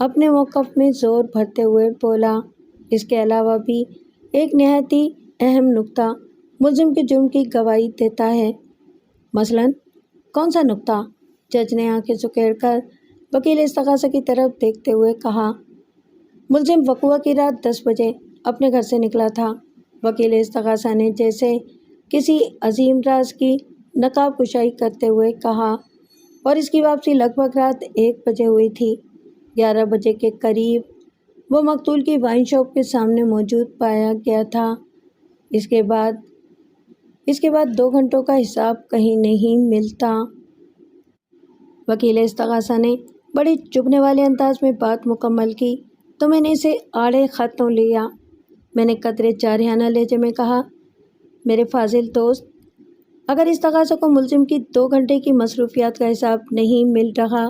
اپنے موقف میں زور بھرتے ہوئے بولا، اس کے علاوہ بھی ایک نہایت ہی اہم نکتہ ملزم کے جرم کی گواہی دیتا ہے۔ مثلاً کون سا نکتہ؟ جج نے آنکھیں سکیڑ کر وکیل استغاثہ کی طرف دیکھتے ہوئے کہا۔ ملزم وقوع کی رات 10 بجے اپنے گھر سے نکلا تھا۔ وکیل استغاثہ نے جیسے کسی عظیم راز کی نقاب کشائی کرتے ہوئے کہا، اور اس کی واپسی لگ بھگ رات 1 بجے ہوئی تھی۔ 11 بجے کے قریب وہ مقتول کی وائن شاپ کے سامنے موجود پایا گیا تھا۔ اس کے بعد 2 گھنٹوں کا حساب کہیں نہیں ملتا۔ وکیل استغاثہ نے بڑے چبھنے والے انداز میں بات مکمل کی تو میں نے اسے آڑے خطوں لیا۔ میں نے قدرے جارحانہ لہجے میں کہا، میرے فاضل دوست، اگر استغاثہ کو ملزم کی 2 گھنٹے کی مصروفیات کا حساب نہیں مل رہا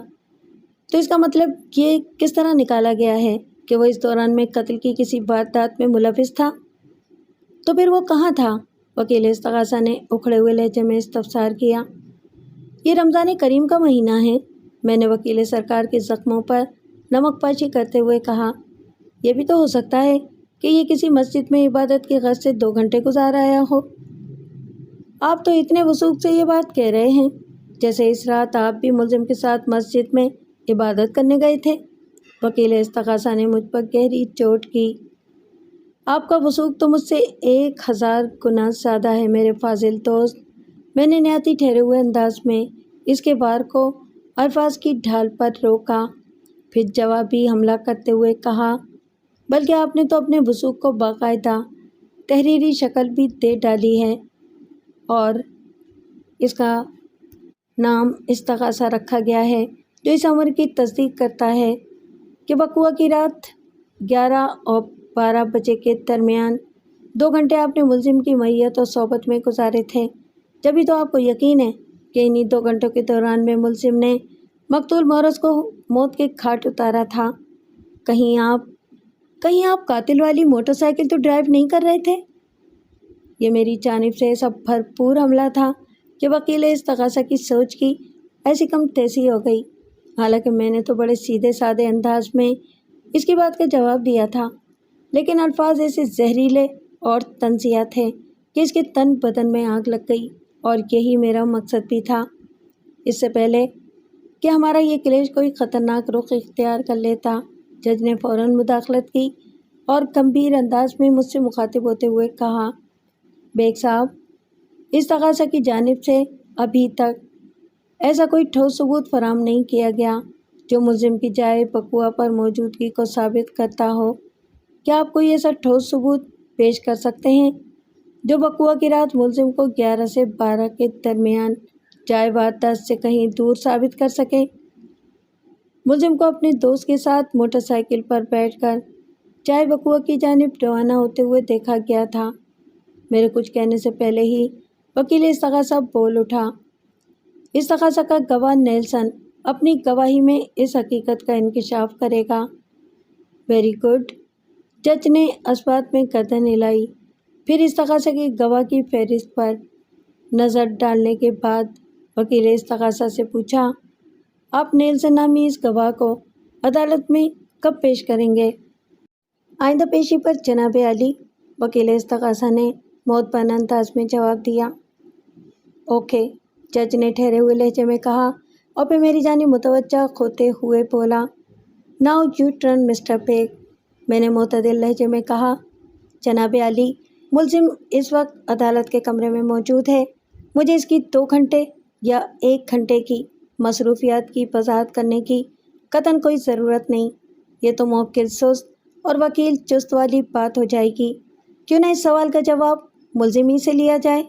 تو اس کا مطلب یہ کس طرح نکالا گیا ہے کہ وہ اس دوران میں قتل کی کسی واردات میں ملوث تھا؟ تو پھر وہ کہاں تھا؟ وکیل استغاثہ نے اکھڑے ہوئے لہجے میں استفسار کیا۔ یہ رمضان کریم کا مہینہ ہے، میں نے وکیل سرکار کے زخموں پر نمک پاشی کرتے ہوئے کہا۔ یہ بھی تو ہو سکتا ہے کہ یہ کسی مسجد میں عبادت کی غرض سے 2 گھنٹے گزار آیا ہو۔ آپ تو اتنے وثوق سے یہ بات کہہ رہے ہیں جیسے اس رات آپ بھی ملزم کے ساتھ مسجد میں عبادت کرنے گئے تھے۔ وکیل استغاثہ نے مجھ پر گہری چوٹ کی۔ آپ کا وثوق تو مجھ سے 1000 گنا زیادہ ہے میرے فاضل دوست۔ میں نے نہایت ہی ٹھہرے ہوئے انداز میں اس کے وار کو الفاظ کی ڈھال پر روکا، پھر جوابی حملہ کرتے ہوئے کہا، بلکہ آپ نے تو اپنے وثوق کو باقاعدہ تحریری شکل بھی دے ڈالی ہے اور اس کا نام استغاثہ رکھا گیا ہے، جو اس امر کی تصدیق کرتا ہے کہ وقوع کی رات 11 اور 12 بجے کے درمیان 2 گھنٹے آپ نے ملزم کی معیت اور صحبت میں گزارے تھے۔ جبھی تو آپ کو یقین ہے کہ انہی 2 گھنٹوں کے دوران میں ملزم نے مقتول مورز کو موت کے گھاٹ اتارا تھا۔ کہیں آپ قاتل والی موٹر سائیکل تو ڈرائیو نہیں کر رہے تھے؟ یہ میری جانب سے ایسا بھرپور حملہ تھا کہ وکیل استغاثہ کی سوچ کی ایسی کم تیزی ہو گئی۔ حالانکہ میں نے تو بڑے سیدھے سادے انداز میں اس کی بات کا جواب دیا تھا، لیکن الفاظ ایسے زہریلے اور طنزیہ تھے کہ اس کے تن بدن میں آگ لگ گئی، اور یہی میرا مقصد بھی تھا۔ اس سے پہلے کہ ہمارا یہ کلیش کوئی خطرناک رخ اختیار کر لیتا، جج نے فوراً مداخلت کی اور گمبھیر انداز میں مجھ سے مخاطب ہوتے ہوئے کہا، بیگ صاحب، استغاثہ کی جانب سے ابھی تک ایسا کوئی ٹھوس ثبوت فراہم نہیں کیا گیا جو ملزم کی جائے وقوع پر موجودگی کو ثابت کرتا ہو۔ کیا آپ کوئی ایسا ٹھوس ثبوت پیش کر سکتے ہیں جو وقوع کی رات ملزم کو 11 سے 12 کے درمیان جائے واردات سے کہیں دور ثابت کر سکے؟ ملزم کو اپنے دوست کے ساتھ موٹر سائیکل پر بیٹھ کر جائے وقوع کی جانب روانہ ہوتے ہوئے دیکھا گیا تھا۔ میرے کچھ کہنے سے پہلے ہی وکیل استغاثہ بول اٹھا۔ استغاثہ کا گواہ نیلسن اپنی گواہی میں اس حقیقت کا انکشاف کرے گا۔ Very good. جج نے اثبات میں گردن ہلائی، پھر استغاثہ کی گواہ کی فہرست پر نظر ڈالنے کے بعد وکیل استغاثہ سے پوچھا، آپ نیلسن نامی اس گواہ کو عدالت میں کب پیش کریں گے؟ آئندہ پیشی پر جناب عالی، وکیل استغاثہ نے معتبر انداز میں جواب دیا۔ اوکے، جج نے ٹھہرے ہوئے لہجے میں کہا اور پھر میری جانب متوجہ ہوتے ہوئے بولا، now you turn mister Baig. میں نے معتدل لہجے میں کہا، جناب عالی، ملزم اس وقت عدالت کے کمرے میں موجود ہے۔ مجھے اس کی 2 گھنٹے یا 1 گھنٹے کی مصروفیات کی وضاحت کرنے کی قطعاً کوئی ضرورت نہیں۔ یہ تو موکل سست اور وکیل چست والی بات ہو جائے گی۔ کیوں نہ اس سوال کا جواب ملزم ہی سے لیا جائے؟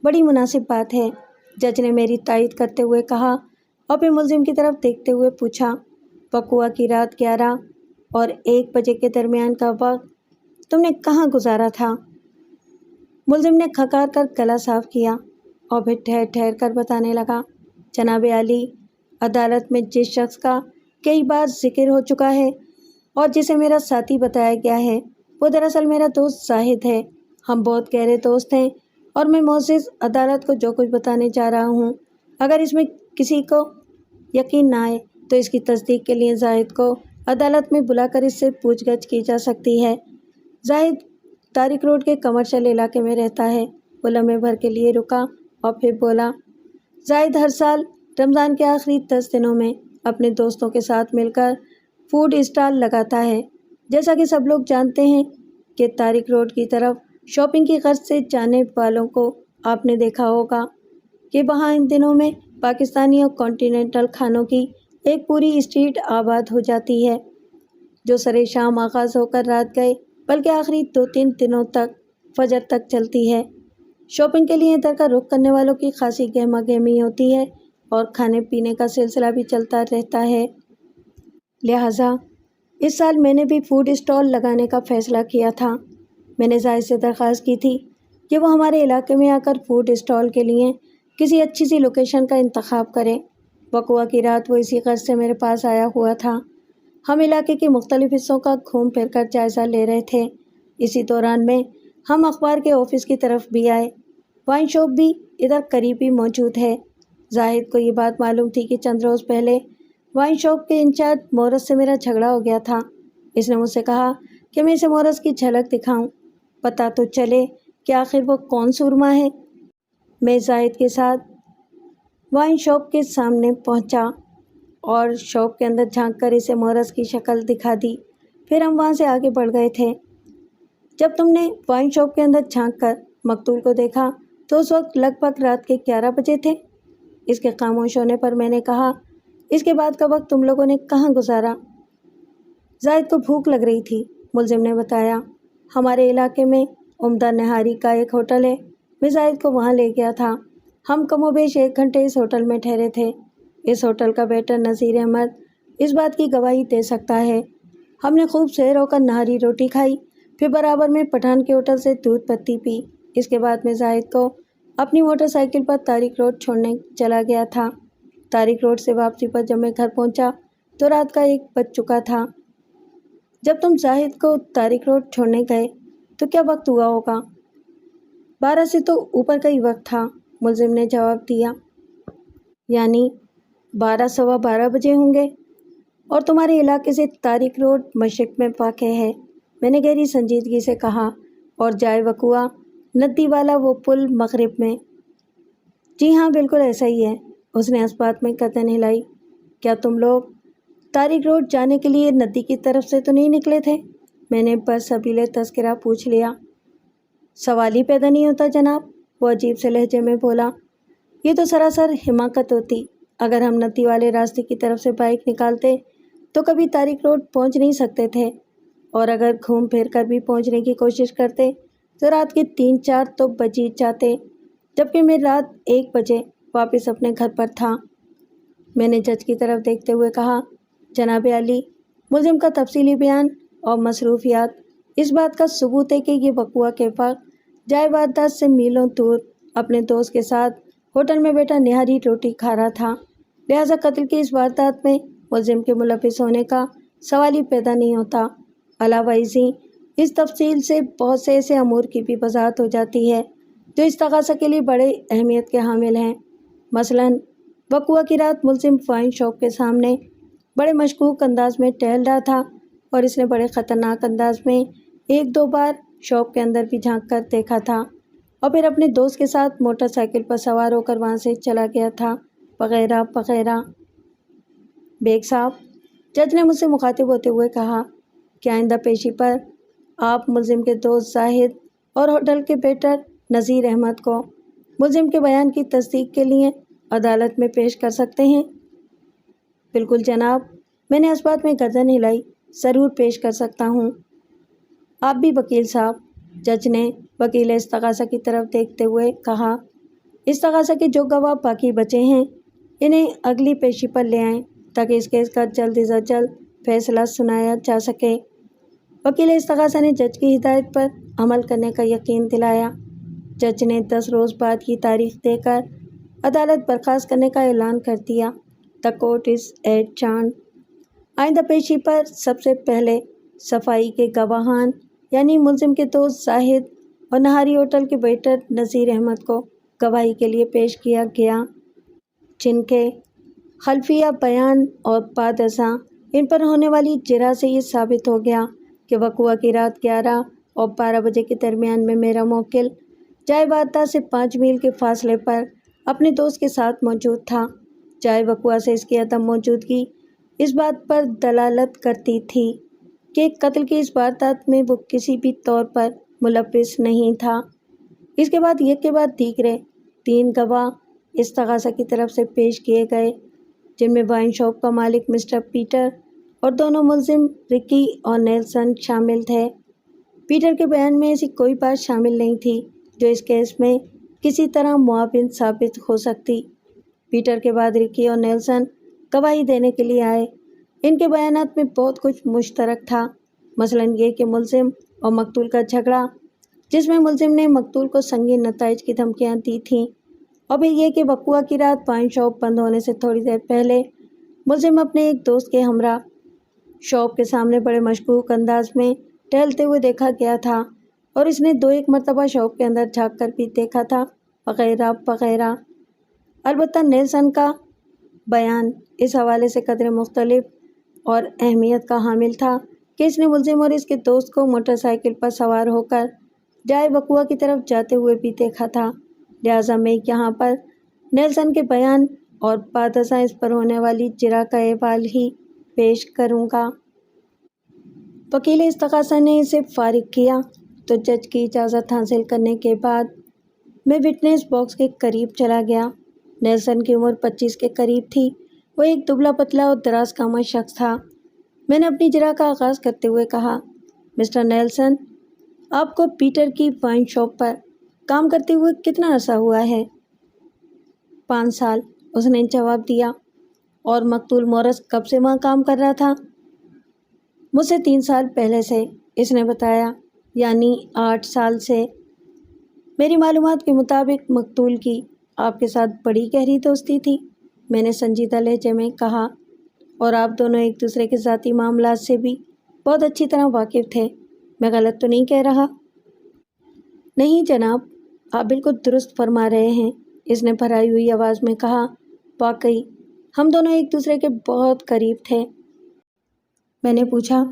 بڑی مناسب بات ہے، جج نے میری تائید کرتے ہوئے کہا اور پھر ملزم کی طرف دیکھتے ہوئے پوچھا، وقوع کی رات 11 اور 1 بجے کے درمیان کا وقت تم نے کہاں گزارا تھا؟ ملزم نے کھکار کر گلا صاف کیا اور پھر ٹھہر ٹھہر کر بتانے لگا، جناب عالی، عدالت میں جس شخص کا کئی بار ذکر ہو چکا ہے اور جسے میرا ساتھی بتایا گیا ہے، وہ دراصل میرا دوست زاہد ہے۔ ہم بہت گہرے دوست ہیں اور میں معزز عدالت کو جو کچھ بتانے جا رہا ہوں، اگر اس میں کسی کو یقین نہ آئے تو اس کی تصدیق کے لیے زاہد کو عدالت میں بلا کر اس سے پوچھ گچھ کی جا سکتی ہے۔ زاہد طارق روڈ کے کمرشل علاقے میں رہتا ہے۔ وہ لمحے بھر کے لیے رکا اور پھر بولا، زاہد ہر سال رمضان کے آخری 10 دنوں میں اپنے دوستوں کے ساتھ مل کر فوڈ اسٹال لگاتا ہے۔ جیسا کہ سب لوگ جانتے ہیں کہ طارق روڈ کی طرف شاپنگ کی غرض سے جانے والوں کو آپ نے دیکھا ہوگا کہ وہاں ان دنوں میں پاکستانی اور کانٹیننٹل کھانوں کی ایک پوری اسٹریٹ آباد ہو جاتی ہے، جو سرے شام آغاز ہو کر رات گئے بلکہ آخری 2-3 دنوں تک فجر تک چلتی ہے۔ شاپنگ کے لیے ادھر کا رخ کرنے والوں کی خاصی گہما گہمی ہوتی ہے اور کھانے پینے کا سلسلہ بھی چلتا رہتا ہے۔ لہٰذا اس سال میں نے بھی فوڈ اسٹال لگانے کا فیصلہ کیا تھا۔ میں نے زاہد سے درخواست کی تھی کہ وہ ہمارے علاقے میں آ کر فوڈ اسٹال کے لیے کسی اچھی سی لوکیشن کا انتخاب کرے۔ وقوع کی رات وہ اسی غرض سے میرے پاس آیا ہوا تھا۔ ہم علاقے کے مختلف حصوں کا گھوم پھر کر جائزہ لے رہے تھے۔ اسی دوران میں ہم اخبار کے آفس کی طرف بھی آئے۔ وائن شاپ بھی ادھر قریب ہی موجود ہے۔ زاہد کو یہ بات معلوم تھی کہ چند روز پہلے وائن شاپ کے انچارج مورس سے میرا جھگڑا ہو گیا تھا۔ اس نے مجھ سے کہا کہ میں اسے مورس کی جھلک دکھاؤں، پتہ تو چلے کہ آخر وہ کون سورما ہے۔ میں زاہد کے ساتھ وائن شاپ کے سامنے پہنچا اور شاپ کے اندر جھانک کر اسے مورس کی شکل دکھا دی۔ پھر ہم وہاں سے آگے بڑھ گئے تھے۔ جب تم نے وائن شاپ کے اندر جھانک کر مقتول کو دیکھا تو اس وقت لگ بھگ رات کے 11 بجے تھے۔ اس کے خاموش ہونے پر میں نے کہا، اس کے بعد کا وقت تم لوگوں نے کہاں گزارا؟ زاہد کو بھوک لگ رہی تھی، ملزم نے بتایا۔ ہمارے علاقے میں عمدہ نہاری کا ایک ہوٹل ہے، میں زاہد کو وہاں لے گیا تھا۔ ہم کم و بیش 1 گھنٹے اس ہوٹل میں ٹھہرے تھے۔ اس ہوٹل کا ویٹر نذیر احمد اس بات کی گواہی دے سکتا ہے۔ ہم نے خوب سیر ہو کر نہاری روٹی کھائی، پھر برابر میں پٹھان کے ہوٹل سے دودھ پتی پی۔ اس کے بعد میں زاہد کو اپنی موٹر سائیکل پر طارق روڈ چھوڑنے چلا گیا تھا۔ طارق روڈ سے واپسی پر جب میں گھر پہنچا تو رات کا 1 بج چکا تھا۔ جب تم زاہد کو طارق روڈ چھوڑنے گئے تو کیا وقت ہوا ہوگا؟ 12 سے تو اوپر کا ہی وقت تھا، ملزم نے جواب دیا۔ یعنی 12 سوا 12 بجے ہوں گے، اور تمہارے علاقے سے طارق روڈ مشرق میں واقع ہے، میں نے گہری سنجیدگی سے کہا، اور جائے وقوع ندی والا وہ پل مغرب میں؟ جی ہاں، بالکل ایسا ہی ہے، اس نے اس بات میں گردن ہلائی۔ کیا تم لوگ طارق روڈ جانے کے لیے ندی کی طرف سے تو نہیں نکلے تھے؟ میں نے برسبیل تذکرہ پوچھ لیا۔ سوال ہی پیدا نہیں ہوتا جناب، وہ عجیب سے لہجے میں بولا۔ یہ تو سراسر حماقت ہوتی۔ اگر ہم ندی والے راستے کی طرف سے بائک نکالتے تو کبھی طارق روڈ پہنچ نہیں سکتے تھے، اور اگر گھوم پھر کر بھی پہنچنے کی کوشش کرتے تو رات کے 3-4 تو بج ہی جاتے، جبکہ میں رات 1 بجے واپس اپنے گھر پر تھا۔ میں نے جج کی طرف دیکھتے ہوئے کہا، جناب عالی، ملزم کا تفصیلی بیان اور مصروفیات اس بات کا ثبوت ہے کہ یہ وقوع کے وقت جائے واردات سے میلوں دور اپنے دوست کے ساتھ ہوٹل میں بیٹھا نہاری روٹی کھا رہا تھا، لہٰذا قتل کی اس واردات میں ملزم کے ملوث ہونے کا سوال ہی پیدا نہیں ہوتا۔ علاوہ ازیں اس تفصیل سے بہت سے ایسے امور کی بھی وضاحت ہو جاتی ہے جو اس تقاضا کے لیے بڑے اہمیت کے حامل ہیں۔ مثلاً وقوع کی رات ملزم وائن شاپ کے سامنے بڑے مشکوک انداز میں ٹہل رہا تھا، اور اس نے بڑے خطرناک انداز میں 1-2 بار شاپ کے اندر بھی جھانک کر دیکھا تھا، اور پھر اپنے دوست کے ساتھ موٹر سائیکل پر سوار ہو کر وہاں سے چلا گیا تھا، وغیرہ وغیرہ۔ بیگ صاحب، جج نے مجھ سے مخاطب ہوتے ہوئے کہا، کیا آئندہ پیشی پر آپ ملزم کے دوست زاہد اور ہوٹل کے ویٹر نذیر احمد کو ملزم کے بیان کی تصدیق کے لیے عدالت میں پیش کر سکتے ہیں؟ بالکل جناب، میں نے اس بات میں گردن ہلائی، ضرور پیش کر سکتا ہوں۔ آپ بھی وکیل صاحب، جج نے وکیل استغاثہ کی طرف دیکھتے ہوئے کہا، استغاثہ کے جو گواہ باقی بچے ہیں انہیں اگلی پیشی پر لے آئیں تاکہ اس کیس کا جلد از جلد فیصلہ سنایا جا سکے۔ وکیل استغاثہ نے جج کی ہدایت پر عمل کرنے کا یقین دلایا۔ جج نے 10 روز بعد کی تاریخ دے کر عدالت برخاست کرنے کا اعلان کر دیا۔ The court is adjourned۔ آئندہ پیشی پر سب سے پہلے صفائی کے گواہان یعنی ملزم کے دوست زاہد اور نہاری ہوٹل کے ویٹر نذیر احمد کو گواہی کے لیے پیش کیا گیا، جن کے خلفیہ بیان اور پادشاہ ان پر ہونے والی جرح سے یہ ثابت ہو گیا کہ وقوع کی رات 11 اور 12 بجے کے درمیان میں میرا موکل جائے واردات سے 5 میل کے فاصلے پر اپنے دوست کے ساتھ موجود تھا۔ جائے وقوع سے اس کی عدم موجودگی اس بات پر دلالت کرتی تھی کہ قتل کی اس واردات میں وہ کسی بھی طور پر ملوث نہیں تھا۔ اس کے بعد ایک کے بعد دیگرے 3 گواہ استغاثہ کی طرف سے پیش کیے گئے، جن میں وائن شاپ کا مالک مسٹر پیٹر اور دونوں ملزم رکی اور نیلسن شامل تھے۔ پیٹر کے بیان میں ایسی کوئی بات شامل نہیں تھی جو اس کیس میں کسی طرح معاون ثابت ہو سکتی۔ پیٹر کے بعد رکی اور نیلسن گواہی دینے کے لیے آئے۔ ان کے بیانات میں بہت کچھ مشترک تھا، مثلاً یہ کہ ملزم اور مقتول کا جھگڑا، جس میں ملزم نے مقتول کو سنگین نتائج کی دھمکیاں دی تھیں، اور پھر یہ کہ وقوع کی رات وائن شاپ بند ہونے سے تھوڑی دیر پہلے ملزم اپنے ایک دوست کے ہمراہ شاپ کے سامنے بڑے مشکوک انداز میں ٹہلتے ہوئے دیکھا گیا تھا، اور اس نے 2-1 مرتبہ شاپ کے اندر جھانک کر بھی دیکھا تھا، وغیرہ وغیرہ۔ البتہ نیلسن کا بیان اس حوالے سے قدرے مختلف اور اہمیت کا حامل تھا کہ اس نے ملزم اور اس کے دوست کو موٹر سائیکل پر سوار ہو کر جائے وقوع کی طرف جاتے ہوئے بھی دیکھا تھا، لہٰذا میں یہاں پر نیلسن کے بیان اور پادشاہ اس پر ہونے والی جرح کا احوال ہی پیش کروں گا۔ وکیل استغاثہ نے اسے فارغ کیا تو جج کی اجازت حاصل کرنے کے بعد میں وٹنس باکس کے قریب چلا گیا۔ نیلسن کی عمر 25 کے قریب تھی۔ وہ ایک دبلا پتلا اور دراز قامت شخص تھا۔ میں نے اپنی جرح کا آغاز کرتے ہوئے کہا، مسٹر نیلسن، آپ کو پیٹر کی وائن شاپ پر کام کرتے ہوئے کتنا عرصہ ہوا ہے؟ 5 سال، اس نے جواب دیا۔ اور مقتول مورس کب سے وہاں کام کر رہا تھا؟ مجھ سے 3 سال پہلے سے، اس نے بتایا، یعنی 8 سال سے۔ میری معلومات کے مطابق مقتول کی آپ کے ساتھ بڑی گہری دوستی تھی، میں نے سنجیدہ لہجے میں کہا، اور آپ دونوں ایک دوسرے کے ذاتی معاملات سے بھی بہت اچھی طرح واقف تھے، میں غلط تو نہیں کہہ رہا؟ نہیں جناب، آپ بالکل درست فرما رہے ہیں، اس نے بھرائی ہوئی آواز میں کہا، واقعی ہم دونوں ایک دوسرے کے بہت قریب تھے۔ میں نے پوچھا،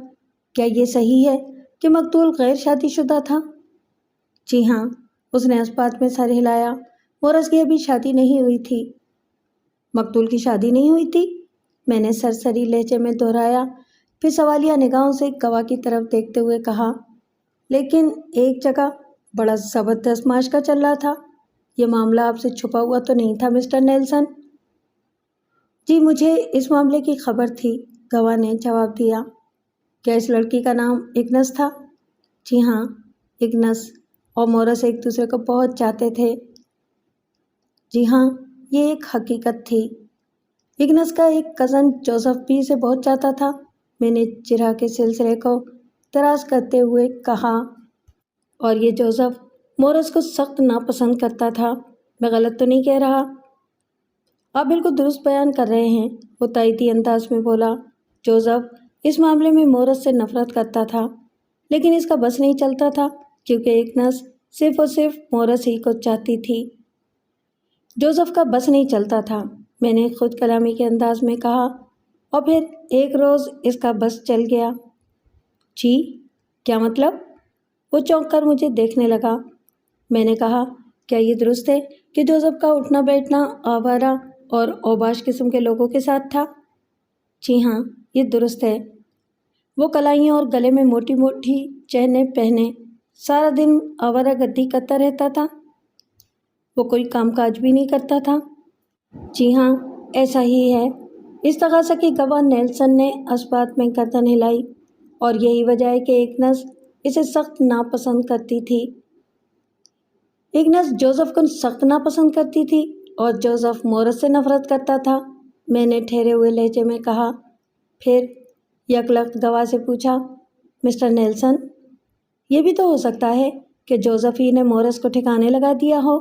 کیا یہ صحیح ہے کہ مقتول غیر شادی شدہ تھا؟ جی ہاں، اس نے اس بات میں سر ہلایا، مورس کی ابھی شادی نہیں ہوئی تھی۔ مقتول کی شادی نہیں ہوئی تھی؟ میں نے سرسری لہجے میں دہرایا، پھر سوالیہ نگاہوں سے گواہ کی طرف دیکھتے ہوئے کہا، لیکن ایک جگہ بڑا زبردست ماشکا چل رہا تھا، یہ معاملہ آپ سے چھپا ہوا تو نہیں تھا مسٹر نیلسن؟ جی مجھے اس معاملے کی خبر تھی، گواہ نے جواب دیا۔ کیا اس لڑکی کا نام اگنس تھا؟ جی ہاں، اگنس اور مورس ایک دوسرے کو بہت چاہتے تھے۔ جی ہاں، یہ ایک حقیقت تھی۔ اگنس کا ایک کزن جوزف بھی اسے بہت چاہتا تھا، میں نے جرح کے سلسلے کو دراز کرتے ہوئے کہا، اور یہ جوزف مورس کو سخت ناپسند کرتا تھا، میں غلط تو نہیں کہہ رہا؟ آپ بالکل درست بیان کر رہے ہیں، وہ تائیدی انداز میں بولا۔ جوزف اس معاملے میں مورس سے نفرت کرتا تھا، لیکن اس کا بس نہیں چلتا تھا کیونکہ اگنس صرف اور صرف مورس ہی کو چاہتی تھی۔ جوزف کا بس نہیں چلتا تھا، میں نے خود کلامی کے انداز میں کہا، اور پھر ایک روز اس کا بس چل گیا۔ جی، کیا مطلب؟ وہ چونک کر مجھے دیکھنے لگا۔ میں نے کہا، کیا یہ درست ہے کہ جوزف کا اٹھنا بیٹھنا آوارہ اور اوباش قسم کے لوگوں کے ساتھ تھا؟ جی ہاں، یہ درست ہے۔ وہ کلائیاں اور گلے میں موٹی موٹی چینیں پہنے سارا دن آوارہ گردی کرتا رہتا تھا؟ وہ کوئی کام کاج بھی نہیں کرتا تھا؟ جی ہاں، ایسا ہی ہے۔ استغاثہ کی گواہ نیلسن نے اس بات میں گردن ہلائی، اور یہی وجہ ہے کہ اگنس اسے سخت ناپسند کرتی تھی۔ اگنس جوزف کو سخت ناپسند کرتی تھی اور جوزف مورس سے نفرت کرتا تھا، میں نے ٹھہرے ہوئے لہجے میں کہا۔ پھر یکلخت گواہ سے پوچھا، مسٹر نیلسن، یہ بھی تو ہو سکتا ہے کہ جوزف ہی نے مورس کو ٹھکانے لگا دیا ہو؟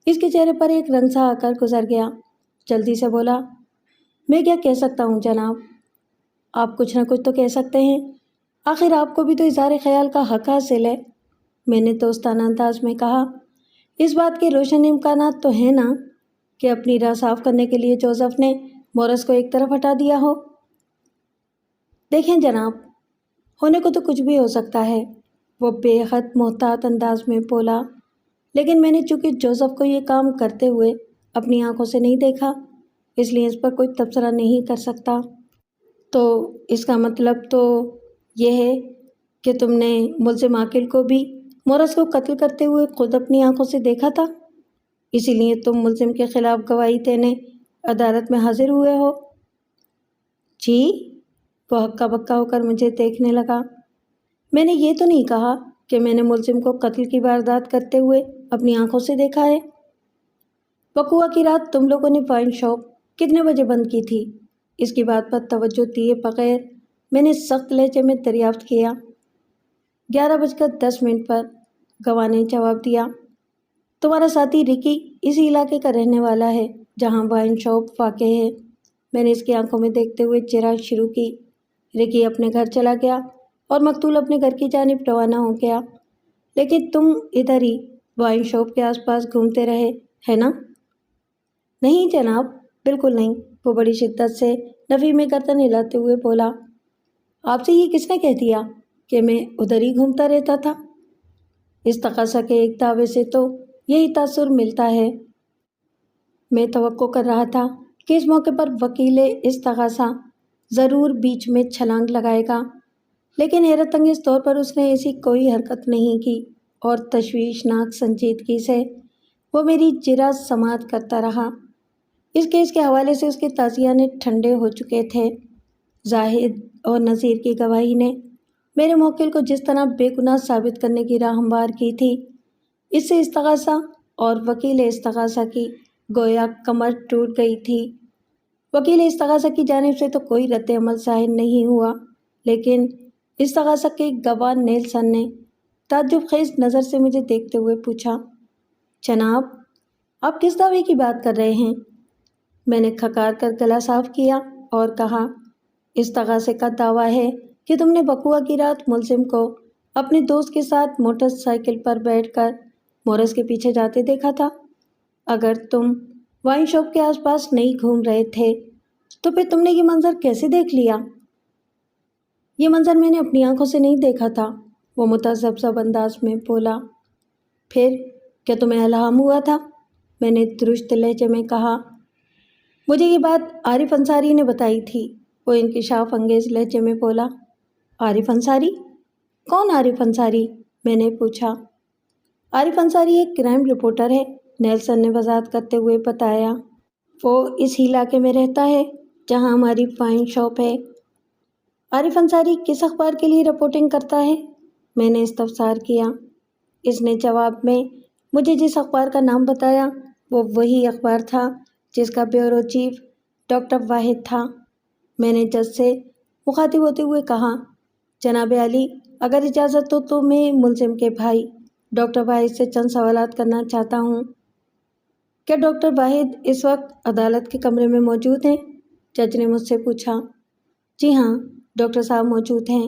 اس کے چہرے پر ایک رنگ سا آ کر گزر گیا، جلدی سے بولا، میں کیا کہہ سکتا ہوں جناب؟ آپ کچھ نہ کچھ تو کہہ سکتے ہیں، آخر آپ کو بھی تو اظہار خیال کا حق حاصل ہے، میں نے دوستانہ انداز میں کہا۔ اس بات کے روشن امکانات تو ہیں نا کہ اپنی راہ صاف کرنے کے لیے جوزف نے مورس کو ایک طرف ہٹا دیا ہو؟ دیکھیں جناب، ہونے کو تو کچھ بھی ہو سکتا ہے، وہ بے حد محتاط انداز میں بولا، لیکن میں نے چونکہ جوزف کو یہ کام کرتے ہوئے اپنی آنکھوں سے نہیں دیکھا، اس لیے اس پر کوئی تبصرہ نہیں کر سکتا۔ تو اس کا مطلب تو یہ ہے کہ تم نے ملزم عاقل کو بھی مورس کو قتل کرتے ہوئے خود اپنی آنکھوں سے دیکھا تھا، اسی لیے تم ملزم کے خلاف گواہی دینے عدالت میں حاضر ہوئے ہو؟ جی، وہ ہکا بکا ہو کر مجھے دیکھنے لگا۔ میں نے یہ تو نہیں کہا کہ میں نے ملزم کو قتل کی واردات کرتے ہوئے اپنی آنکھوں سے دیکھا ہے۔ وقوع کی رات تم لوگوں نے وائن شاپ کتنے بجے بند کی تھی؟ اس کی بات پر توجہ دیے بغیر میں نے سخت لہجے میں دریافت کیا۔ 11:10 پر، گواہ نے جواب دیا۔ تمہارا ساتھی رکی اسی علاقے کا رہنے والا ہے جہاں وائن شاپ واقع ہے۔ میں نے اس کی آنکھوں میں دیکھتے ہوئے جرات شروع کی۔ رکی اپنے گھر چلا گیا اور مقتول اپنے گھر کی جانب روانہ ہو گیا، لیکن تم ادھر ہی وائن شاپ کے آس پاس گھومتے رہے، ہے نا؟ نہیں جناب، بالکل نہیں، وہ بڑی شدت سے نفی میں گردن ہلاتے ہوئے بولا۔ آپ سے یہ کس نے کہہ دیا کہ میں ادھر ہی گھومتا رہتا تھا؟ استغاثہ کے ایک دعوے سے تو یہی تاثر ملتا ہے۔ میں توقع کر رہا تھا کہ اس موقع پر وکیل استغاثہ ضرور بیچ میں چھلانگ لگائے گا، لیکن حیرت انگیز طور پر اس نے ایسی کوئی حرکت نہیں کی اور تشویشناک سنجیدگی سے وہ میری جرات سماعت کرتا رہا۔ اس کیس کے حوالے سے اس کے تازیانے ٹھنڈے ہو چکے تھے۔ زاہد اور نذیر کی گواہی نے میرے موکل کو جس طرح بے گناہ ثابت کرنے کی راہ ہموار کی تھی، اس سے استغاثہ اور وکیل استغاثہ کی گویا کمر ٹوٹ گئی تھی۔ وکیل استغاثہ کی جانب سے تو کوئی رد عمل ظاہر نہیں ہوا، لیکن استغاثہ کے گواہ نیلسن نے تعجب خیز نظر سے مجھے دیکھتے ہوئے پوچھا، جناب، آپ کس دعوے کی بات کر رہے ہیں؟ میں نے کھکار کر گلا صاف کیا اور کہا، استغاثے کا دعویٰ ہے کہ تم نے وقوع کی رات ملزم کو اپنے دوست کے ساتھ موٹر سائیکل پر بیٹھ کر مورس کے پیچھے جاتے دیکھا تھا۔ اگر تم وائن شاپ کے آس پاس نہیں گھوم رہے تھے تو پھر تم نے یہ منظر کیسے دیکھ لیا؟ یہ منظر میں نے اپنی آنکھوں سے نہیں دیکھا تھا، وہ متذبذب انداز میں بولا۔ پھر کیا تمہیں الہام ہوا تھا؟ میں نے درست لہجے میں کہا۔ مجھے یہ بات عارف انصاری نے بتائی تھی، وہ انکشاف انگیز لہجے میں بولا۔ عارف انصاری؟ کون عارف انصاری؟ میں نے پوچھا۔ عارف انصاری ایک کرائم رپورٹر ہے، نیلسن نے وضاحت کرتے ہوئے بتایا۔ وہ اس علاقے میں رہتا ہے جہاں ہماری وائن شاپ ہے۔ عارف انصاری کس اخبار کے لیے رپورٹنگ کرتا ہے؟ میں نے استفسار کیا۔ اس نے جواب میں مجھے جس اخبار کا نام بتایا وہ وہی اخبار تھا جس کا بیورو چیف ڈاکٹر واحد تھا۔ میں نے جج سے مخاطب ہوتے ہوئے کہا، جناب عالی، اگر اجازت ہو تو میں ملزم کے بھائی ڈاکٹر واحد سے چند سوالات کرنا چاہتا ہوں۔ کیا ڈاکٹر واحد اس وقت عدالت کے کمرے میں موجود ہیں؟ جج نے مجھ سے پوچھا۔ جی ہاں، ڈاکٹر صاحب موجود ہیں،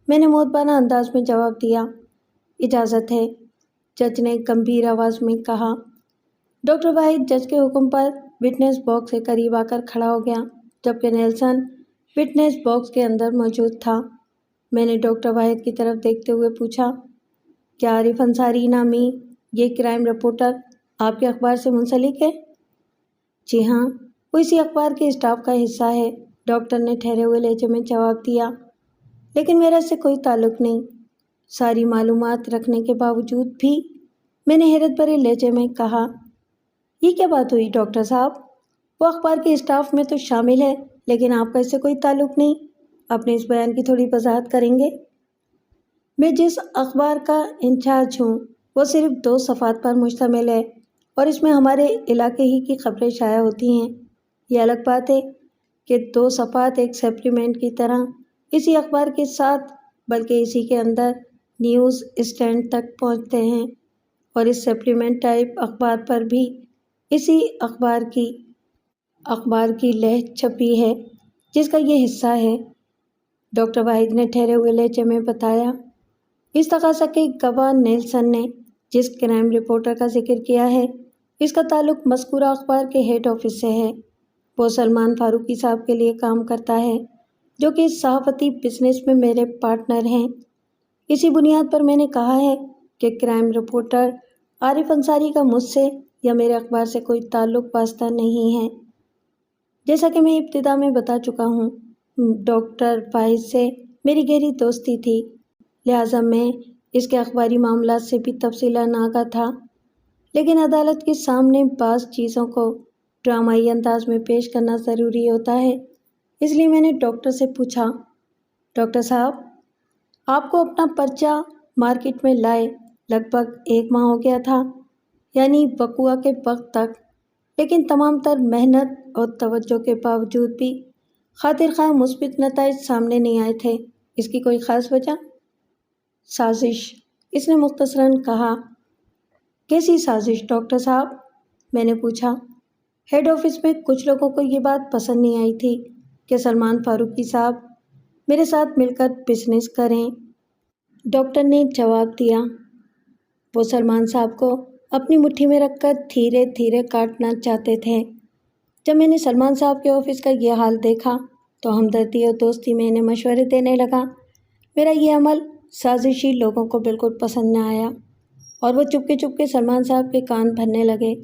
میں نے مؤدبانہ انداز میں جواب دیا۔ اجازت ہے، جج نے گمبھیر آواز میں کہا۔ ڈاکٹر واحد جج کے حکم پر وٹنس باکس کے قریب آ کر کھڑا ہو گیا، جبکہ نیلسن وٹنس باکس کے اندر موجود تھا۔ میں نے ڈاکٹر واحد کی طرف دیکھتے ہوئے پوچھا، کیا عارف انصاری نامی یہ کرائم رپورٹر آپ کے اخبار سے منسلک ہے؟ جی ہاں، وہ اسی اخبار کے اسٹاف کا حصہ ہے، ڈاکٹر نے ٹھہرے ہوئے لہجے میں جواب دیا، لیکن میرا اس سے کوئی تعلق نہیں۔ ساری معلومات رکھنے کے باوجود بھی میں نے حیرت بھرے لہجے میں کہا، یہ کیا بات ہوئی ڈاکٹر صاحب؟ وہ اخبار کے اسٹاف میں تو شامل ہے، لیکن آپ کا اس سے کوئی تعلق نہیں۔ اپنے اس بیان کی تھوڑی وضاحت کریں گے؟ میں جس اخبار کا انچارج ہوں وہ صرف 2 صفحات پر مشتمل ہے اور اس میں ہمارے علاقے ہی کی خبریں شائع ہوتی ہیں۔ یہ الگ بات ہے کہ 2 صفحات ایک سپلیمنٹ کی طرح اسی اخبار کے ساتھ بلکہ اسی کے اندر نیوز اسٹینڈ تک پہنچتے ہیں، اور اس سپلیمنٹ ٹائپ اخبار پر بھی اسی اخبار کی لہ چھپی ہے جس کا یہ حصہ ہے، ڈاکٹر واحد نے ٹھہرے ہوئے لہجے میں بتایا۔ استغاثہ کے گواہ نیلسن نے جس کرائم رپورٹر کا ذکر کیا ہے، اس کا تعلق مذکورہ اخبار کے ہیڈ آفس سے ہے۔ وہ سلمان فاروقی صاحب کے لیے کام کرتا ہے، جو کہ صحافتی بزنس میں میرے پارٹنر ہیں۔ اسی بنیاد پر میں نے کہا ہے کہ کرائم رپورٹر عارف انصاری کا مجھ سے یا میرے اخبار سے کوئی تعلق واسطہ نہیں ہے۔ جیسا کہ میں ابتدا میں بتا چکا ہوں، ڈاکٹر واحد سے میری گہری دوستی تھی، لہٰذا میں اس کے اخباری معاملات سے بھی تفصیلاً آگاہ تھا، لیکن عدالت کے سامنے بعض چیزوں کو ڈرامائی انداز میں پیش کرنا ضروری ہوتا ہے، اس لیے میں نے ڈاکٹر سے پوچھا، ڈاکٹر صاحب، آپ کو اپنا پرچہ مارکیٹ میں لائے لگ بھگ 1 ماہ ہو گیا تھا، یعنی وقوع کے وقت تک، لیکن تمام تر محنت اور توجہ کے باوجود بھی خاطر خواہ مثبت نتائج سامنے نہیں آئے تھے۔ اس کی کوئی خاص وجہ؟ سازش، اس نے مختصراً کہا۔ کیسی سازش ڈاکٹر صاحب؟ میں نے پوچھا۔ ہیڈ آفس میں کچھ لوگوں کو یہ بات پسند نہیں آئی تھی کہ سلمان فاروقی صاحب میرے ساتھ مل کر بزنس کریں۔ ڈاکٹر نے جواب دیا، وہ سلمان صاحب کو اپنی مٹھی میں رکھ کر دھیرے دھیرے کاٹنا چاہتے تھے۔ جب میں نے سلمان صاحب کے آفس کا یہ حال دیکھا تو ہمدردی اور دوستی میں انہیں مشورے دینے لگا۔ میرا یہ عمل سازشی لوگوں کو بالکل پسند نہ آیا اور وہ چپکے سلمان صاحب کے کان بھرنے لگے۔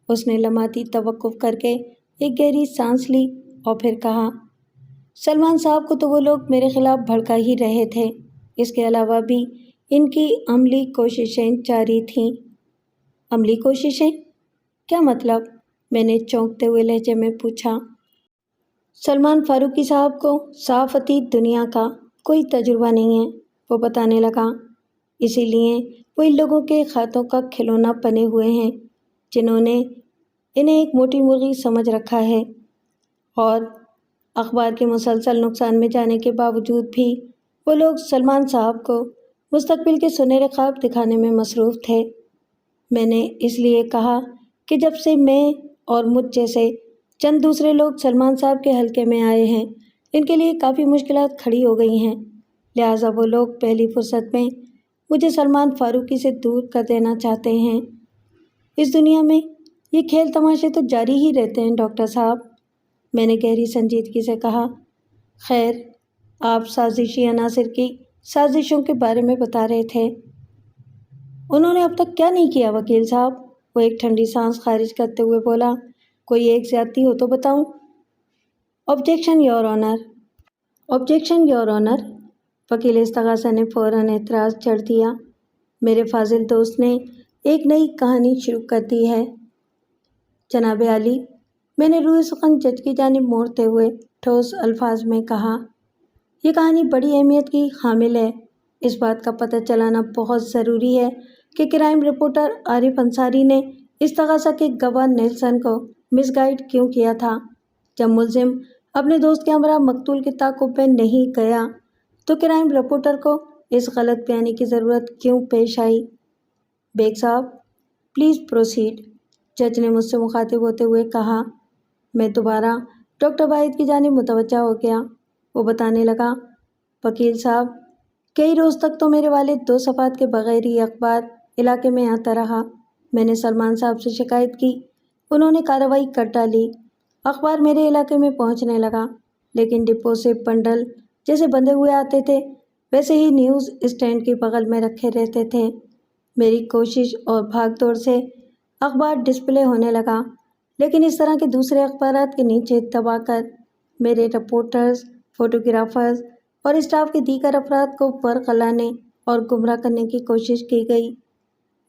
اس نے لمحاتی توقف کر کے ایک گہری سانس لی اور پھر کہا، سلمان صاحب کو تو وہ لوگ میرے خلاف بھڑکا ہی رہے تھے، اس کے علاوہ بھی ان کی عملی کوششیں جاری تھیں۔ عملی کوششیں؟ کیا مطلب؟ میں نے چونکتے ہوئے لہجے میں پوچھا۔ سلمان فاروقی صاحب کو صحافتی دنیا کا کوئی تجربہ نہیں ہے، وہ بتانے لگا، اسی لیے وہ ان لوگوں کے خطوں کا کھلونا بنے ہوئے ہیں جنہوں نے انہیں ایک موٹی مرغی سمجھ رکھا ہے، اور اخبار کے مسلسل نقصان میں جانے کے باوجود بھی وہ لوگ سلمان صاحب کو مستقبل کے سنہرے خواب دکھانے میں مصروف تھے۔ میں نے اس لیے کہا کہ جب سے میں اور مجھ جیسے چند دوسرے لوگ سلمان صاحب کے حلقے میں آئے ہیں، ان کے لیے کافی مشکلات کھڑی ہو گئی ہیں، لہٰذا وہ لوگ پہلی فرصت میں مجھے سلمان فاروقی سے دور کر دینا چاہتے ہیں۔ اس دنیا میں یہ کھیل تماشے تو جاری ہی رہتے ہیں ڈاکٹر صاحب، میں نے گہری سنجیدگی سے کہا۔ خیر، آپ سازشی عناصر کی سازشوں کے بارے میں بتا رہے تھے، انہوں نے اب تک کیا نہیں کیا وکیل صاحب؟ وہ ایک ٹھنڈی سانس خارج کرتے ہوئے بولا، کوئی ایک زیادتی ہو تو بتاؤں؟ Objection your owner. Objection your owner, وکیل استغاثہ نے فوراً اعتراض جڑ دیا، میرے فاضل دوست نے ایک نئی کہانی شروع کر دی ہے۔ جناب عالی، میں نے روئے سخن جج کی جانب موڑتے ہوئے ٹھوس الفاظ میں کہا، یہ کہانی بڑی اہمیت کی حامل ہے۔ اس بات کا پتہ چلانا بہت ضروری ہے کہ کرائم رپورٹر عارف انصاری نے استغاثہ کے گواہ نیلسن کو مس گائیڈ کیوں کیا تھا۔ جب ملزم اپنے دوست کے ہمراہ مقتول کے تعاقب میں نہیں گیا تو کرائم رپورٹر کو اس غلط بیانی کی ضرورت کیوں پیش آئی؟ بیگ صاحب، پلیز پروسیڈ، جج نے مجھ سے مخاطب ہوتے ہوئے کہا۔ میں دوبارہ ڈاکٹر واحد کی جانب متوجہ ہو گیا۔ وہ بتانے لگا، وکیل صاحب، کئی روز تک تو میرے والد 2 صفحات کے بغیر ہی اخبار علاقے میں آتا رہا۔ میں نے سلمان صاحب سے شکایت کی، انہوں نے کارروائی کر ڈالی، اخبار میرے علاقے میں پہنچنے لگا، لیکن ڈپو سے بنڈل جیسے بندھے ہوئے آتے تھے ویسے ہی نیوز اسٹینڈ کے بغل میں رکھے رہتے تھے۔ میری کوشش اور بھاگ دوڑ سے اخبار ڈسپلے ہونے لگا، لیکن اس طرح کے دوسرے اخبارات کے نیچے دبا کر میرے رپورٹرز، فوٹوگرافرز اور اسٹاف کے دیگر افراد کو ورغلانے اور گمراہ کرنے کی کوشش کی گئی۔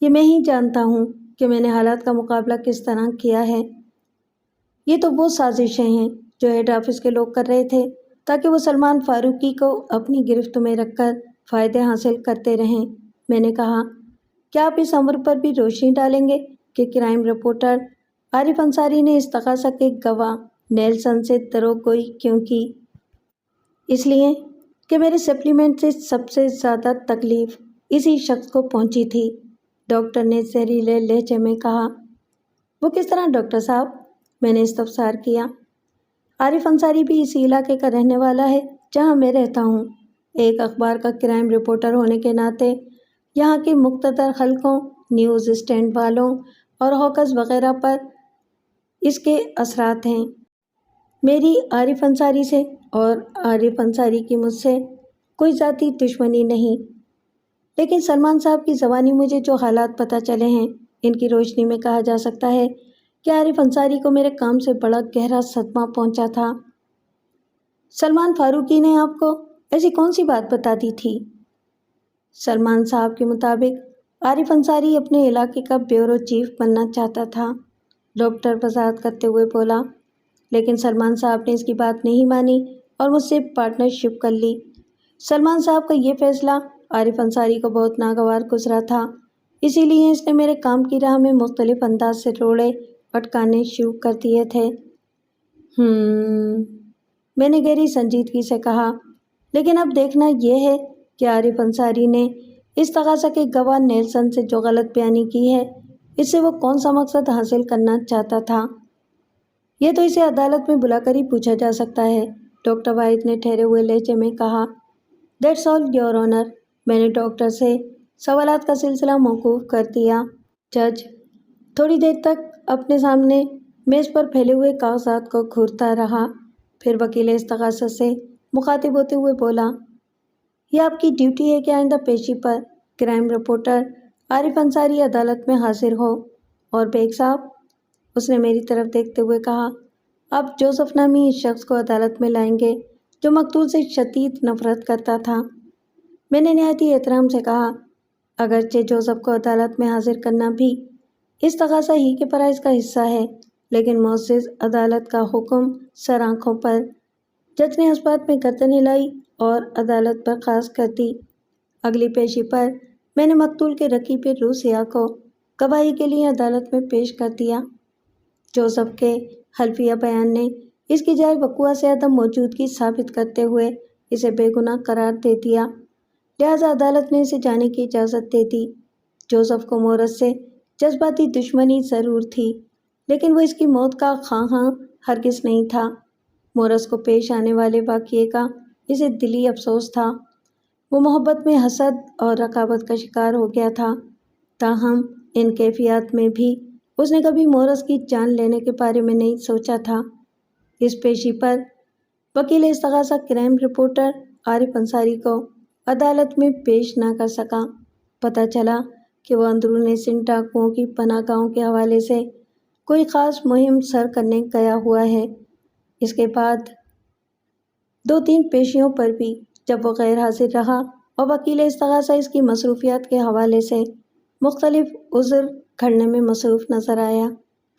یہ میں ہی جانتا ہوں کہ میں نے حالات کا مقابلہ کس طرح کیا ہے۔ یہ تو وہ سازشیں ہیں جو ہیڈ آفس کے لوگ کر رہے تھے تاکہ وہ سلمان فاروقی کو اپنی گرفت میں رکھ کر فائدے حاصل کرتے رہیں۔ میں نے کہا، کیا آپ اس امر پر بھی روشنی ڈالیں گے کہ کرائم رپورٹر عارف انصاری نے استغاثہ کے گواہ نیلسن سے دروغگوئی کیوں کی؟ اس لیے کہ میرے سپلیمنٹ سے سب سے زیادہ تکلیف اسی شخص کو پہنچی تھی، ڈاکٹر نے زہریلے لہجے میں کہا۔ وہ کس طرح ڈاکٹر صاحب؟ میں نے استفسار کیا۔ عارف انصاری بھی اسی علاقے کا رہنے والا ہے جہاں میں رہتا ہوں۔ ایک اخبار کا کرائم رپورٹر ہونے کے ناطے یہاں کے مقتدر حلقوں، نیوز اسٹینڈ والوں اور ہوکس وغیرہ پر اس کے اثرات ہیں۔ میری عارف انصاری سے اور عارف انصاری کی مجھ سے کوئی ذاتی دشمنی نہیں، لیکن سلمان صاحب کی زبانی مجھے جو حالات پتہ چلے ہیں ان کی روشنی میں کہا جا سکتا ہے کہ عارف انصاری کو میرے کام سے بڑا گہرا صدمہ پہنچا تھا۔ سلمان فاروقی نے آپ کو ایسی کون سی بات بتا دی تھی؟ سلمان صاحب کے مطابق عارف انصاری اپنے علاقے کا بیورو چیف بننا چاہتا تھا، ڈاکٹر وضاحت کرتے ہوئے بولا، لیکن سلمان صاحب نے اس کی بات نہیں مانی اور مجھ سے پارٹنرشپ کر لی۔ سلمان صاحب کا یہ فیصلہ عارف انصاری کو بہت ناگوار گزرا تھا، اسی لیے اس نے میرے کام کی راہ میں مختلف انداز سے روڑے اٹکانے شروع کر دیے تھے۔ میں نے گہری سنجیدگی سے کہا، لیکن اب دیکھنا یہ ہے کہ عارف انصاری نے اس تقاضا کے گواہ نیلسن سے جو غلط بیانی کی ہے، اس سے وہ کون سا مقصد حاصل کرنا چاہتا تھا؟ یہ تو اسے عدالت میں بلا کر ہی پوچھا جا سکتا ہے، ڈاکٹر واحد نے ٹھہرے ہوئے لہجے میں کہا۔ دیٹس آل یور آنر، میں نے ڈاکٹر سے سوالات کا سلسلہ موقوف کر دیا۔ جج تھوڑی دیر تک اپنے سامنے میز پر پھیلے ہوئے کاغذات کو گھورتا رہا، پھر وکیل استغاثہ سے مخاطب ہوتے ہوئے بولا، یہ آپ کی ڈیوٹی ہے کہ آئندہ پیشی پر کرائم رپورٹر عارف انصاری عدالت میں حاضر ہو، اور بیگ صاحب، اس نے میری طرف دیکھتے ہوئے کہا، آپ جوزف نامی اس شخص کو عدالت میں لائیں گے جو مقتول سے شدید نفرت کرتا تھا۔ میں نے نہایتی احترام سے کہا، اگرچہ جوزف کو عدالت میں حاضر کرنا بھی اس تقاضا ہی کے فرائض کا حصہ ہے، لیکن معزز عدالت کا حکم سر آنکھوں پر۔ جج نے اس بات میں گردن ہلائی اور عدالت برخاست کر دی۔ اگلی پیشی پر میں نے مقتول کے رقیب روح سیاہ کو گواہی کے لیے عدالت میں پیش کر دیا۔ جوزف کے حلفیہ بیان نے اس کی جائے وقوع سے عدم موجودگی ثابت کرتے ہوئے اسے بے گناہ قرار دے دیا، لہذا عدالت نے اسے جانے کی اجازت دے دی۔ جوزف کو مورس سے جذباتی دشمنی ضرور تھی، لیکن وہ اس کی موت کا خواہاں ہرگز نہیں تھا۔ مورس کو پیش آنے والے واقعے کا اسے دلی افسوس تھا۔ وہ محبت میں حسد اور رقابت کا شکار ہو گیا تھا، تاہم ان کیفیات میں بھی اس نے کبھی مورس کی جان لینے کے بارے میں نہیں سوچا تھا۔ اس پیشی پر وکیل استغاثہ کرائم رپورٹر عارف انصاری کو عدالت میں پیش نہ کر سکا۔ پتہ چلا کہ وہ اندرون سندھ ڈاکوؤں کی پناہ گاہوں کے حوالے سے کوئی خاص مہم سر کرنے گیا ہوا ہے۔ اس کے بعد 2-3 پیشیوں پر بھی جب وہ غیر حاضر رہا اور وکیل استغاثہ اس کی مصروفیات کے حوالے سے مختلف عذر کھڑنے میں مصروف نظر آیا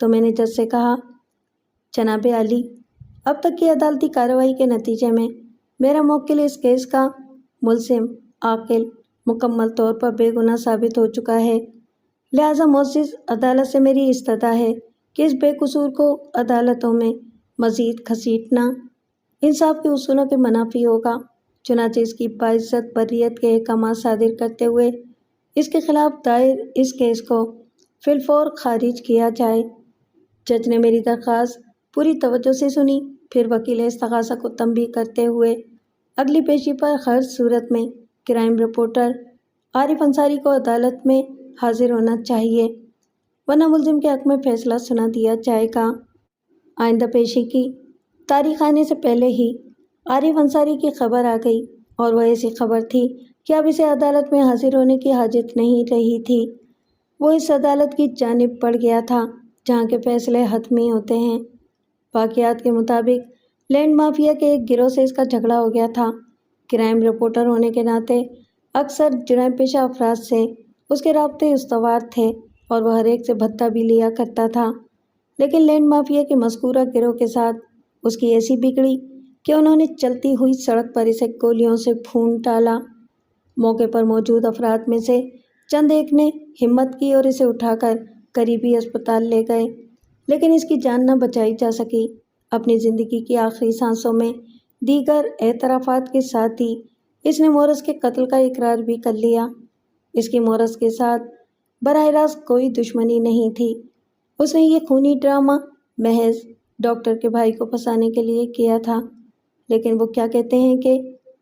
تو میں نے جج سے کہا، جناب عالی، اب تک کی عدالتی کارروائی کے نتیجے میں میرا موکل اس کیس کا ملزم عاقل مکمل طور پر بے گناہ ثابت ہو چکا ہے، لہٰذا معزز عدالت سے میری استدعا ہے کہ اس بے قصور کو عدالتوں میں مزید گھسیٹنا انصاف کے اصولوں کے منافی ہوگا، چنانچہ اس کی باعزت بریت کے احکامات صادر کرتے ہوئے اس کے خلاف دائر اس کیس کو فی الفور خارج کیا جائے۔ جج نے میری درخواست پوری توجہ سے سنی، پھر وکیل استغاثہ کو تنبیہ کرتے ہوئے اگلی پیشی پر ہر صورت میں کرائم رپورٹر عارف انصاری کو عدالت میں حاضر ہونا چاہیے، ورنہ ملزم کے حق میں فیصلہ سنا دیا جائے گا۔ آئندہ پیشی کی تاریخ آنے سے پہلے ہی عارف انصاری کی خبر آ گئی، اور وہ ایسی خبر تھی کہ اب اسے عدالت میں حاضر ہونے کی حاجت نہیں رہی تھی۔ وہ اس عدالت کی جانب بڑھ گیا تھا جہاں کے فیصلے حتمی ہوتے ہیں۔ واقعات کے مطابق لینڈ مافیا کے ایک گروہ سے اس کا جھگڑا ہو گیا تھا۔ کرائم رپورٹر ہونے کے ناطے اکثر جرائم پیشہ افراد سے اس کے رابطے استوار تھے اور وہ ہر ایک سے بھتہ بھی لیا کرتا تھا، لیکن لینڈ مافیا کے مذکورہ گروہ کے ساتھ اس کی ایسی بگڑی کہ انہوں نے چلتی ہوئی سڑک پر اسے گولیوں سے بھون ڈالا۔ موقع پر موجود افراد میں سے چند ایک نے ہمت کی اور اسے اٹھا کر قریبی اسپتال لے گئے، لیکن اس کی جان نہ بچائی جا سکی۔ اپنی زندگی کی آخری سانسوں میں دیگر اعترافات کے ساتھ ہی اس نے مورس کے قتل کا اقرار بھی کر لیا۔ اس کی مورس کے ساتھ براہ راست کوئی دشمنی نہیں تھی، اس نے یہ خونی ڈرامہ محض ڈاکٹر کے بھائی کو پھنسانے کے لیے کیا تھا، لیکن وہ کیا کہتے ہیں کہ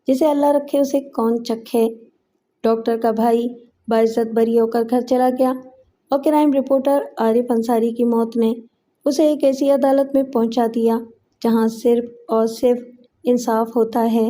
جسے اللہ رکھے اسے کون چکھے۔ ڈاکٹر کا بھائی باعزت بری ہو کر گھر چلا گیا، اور کرائم رپورٹر عارف انصاری کی موت نے اسے ایک ایسی عدالت میں پہنچا دیا جہاں صرف اور صرف انصاف ہوتا ہے۔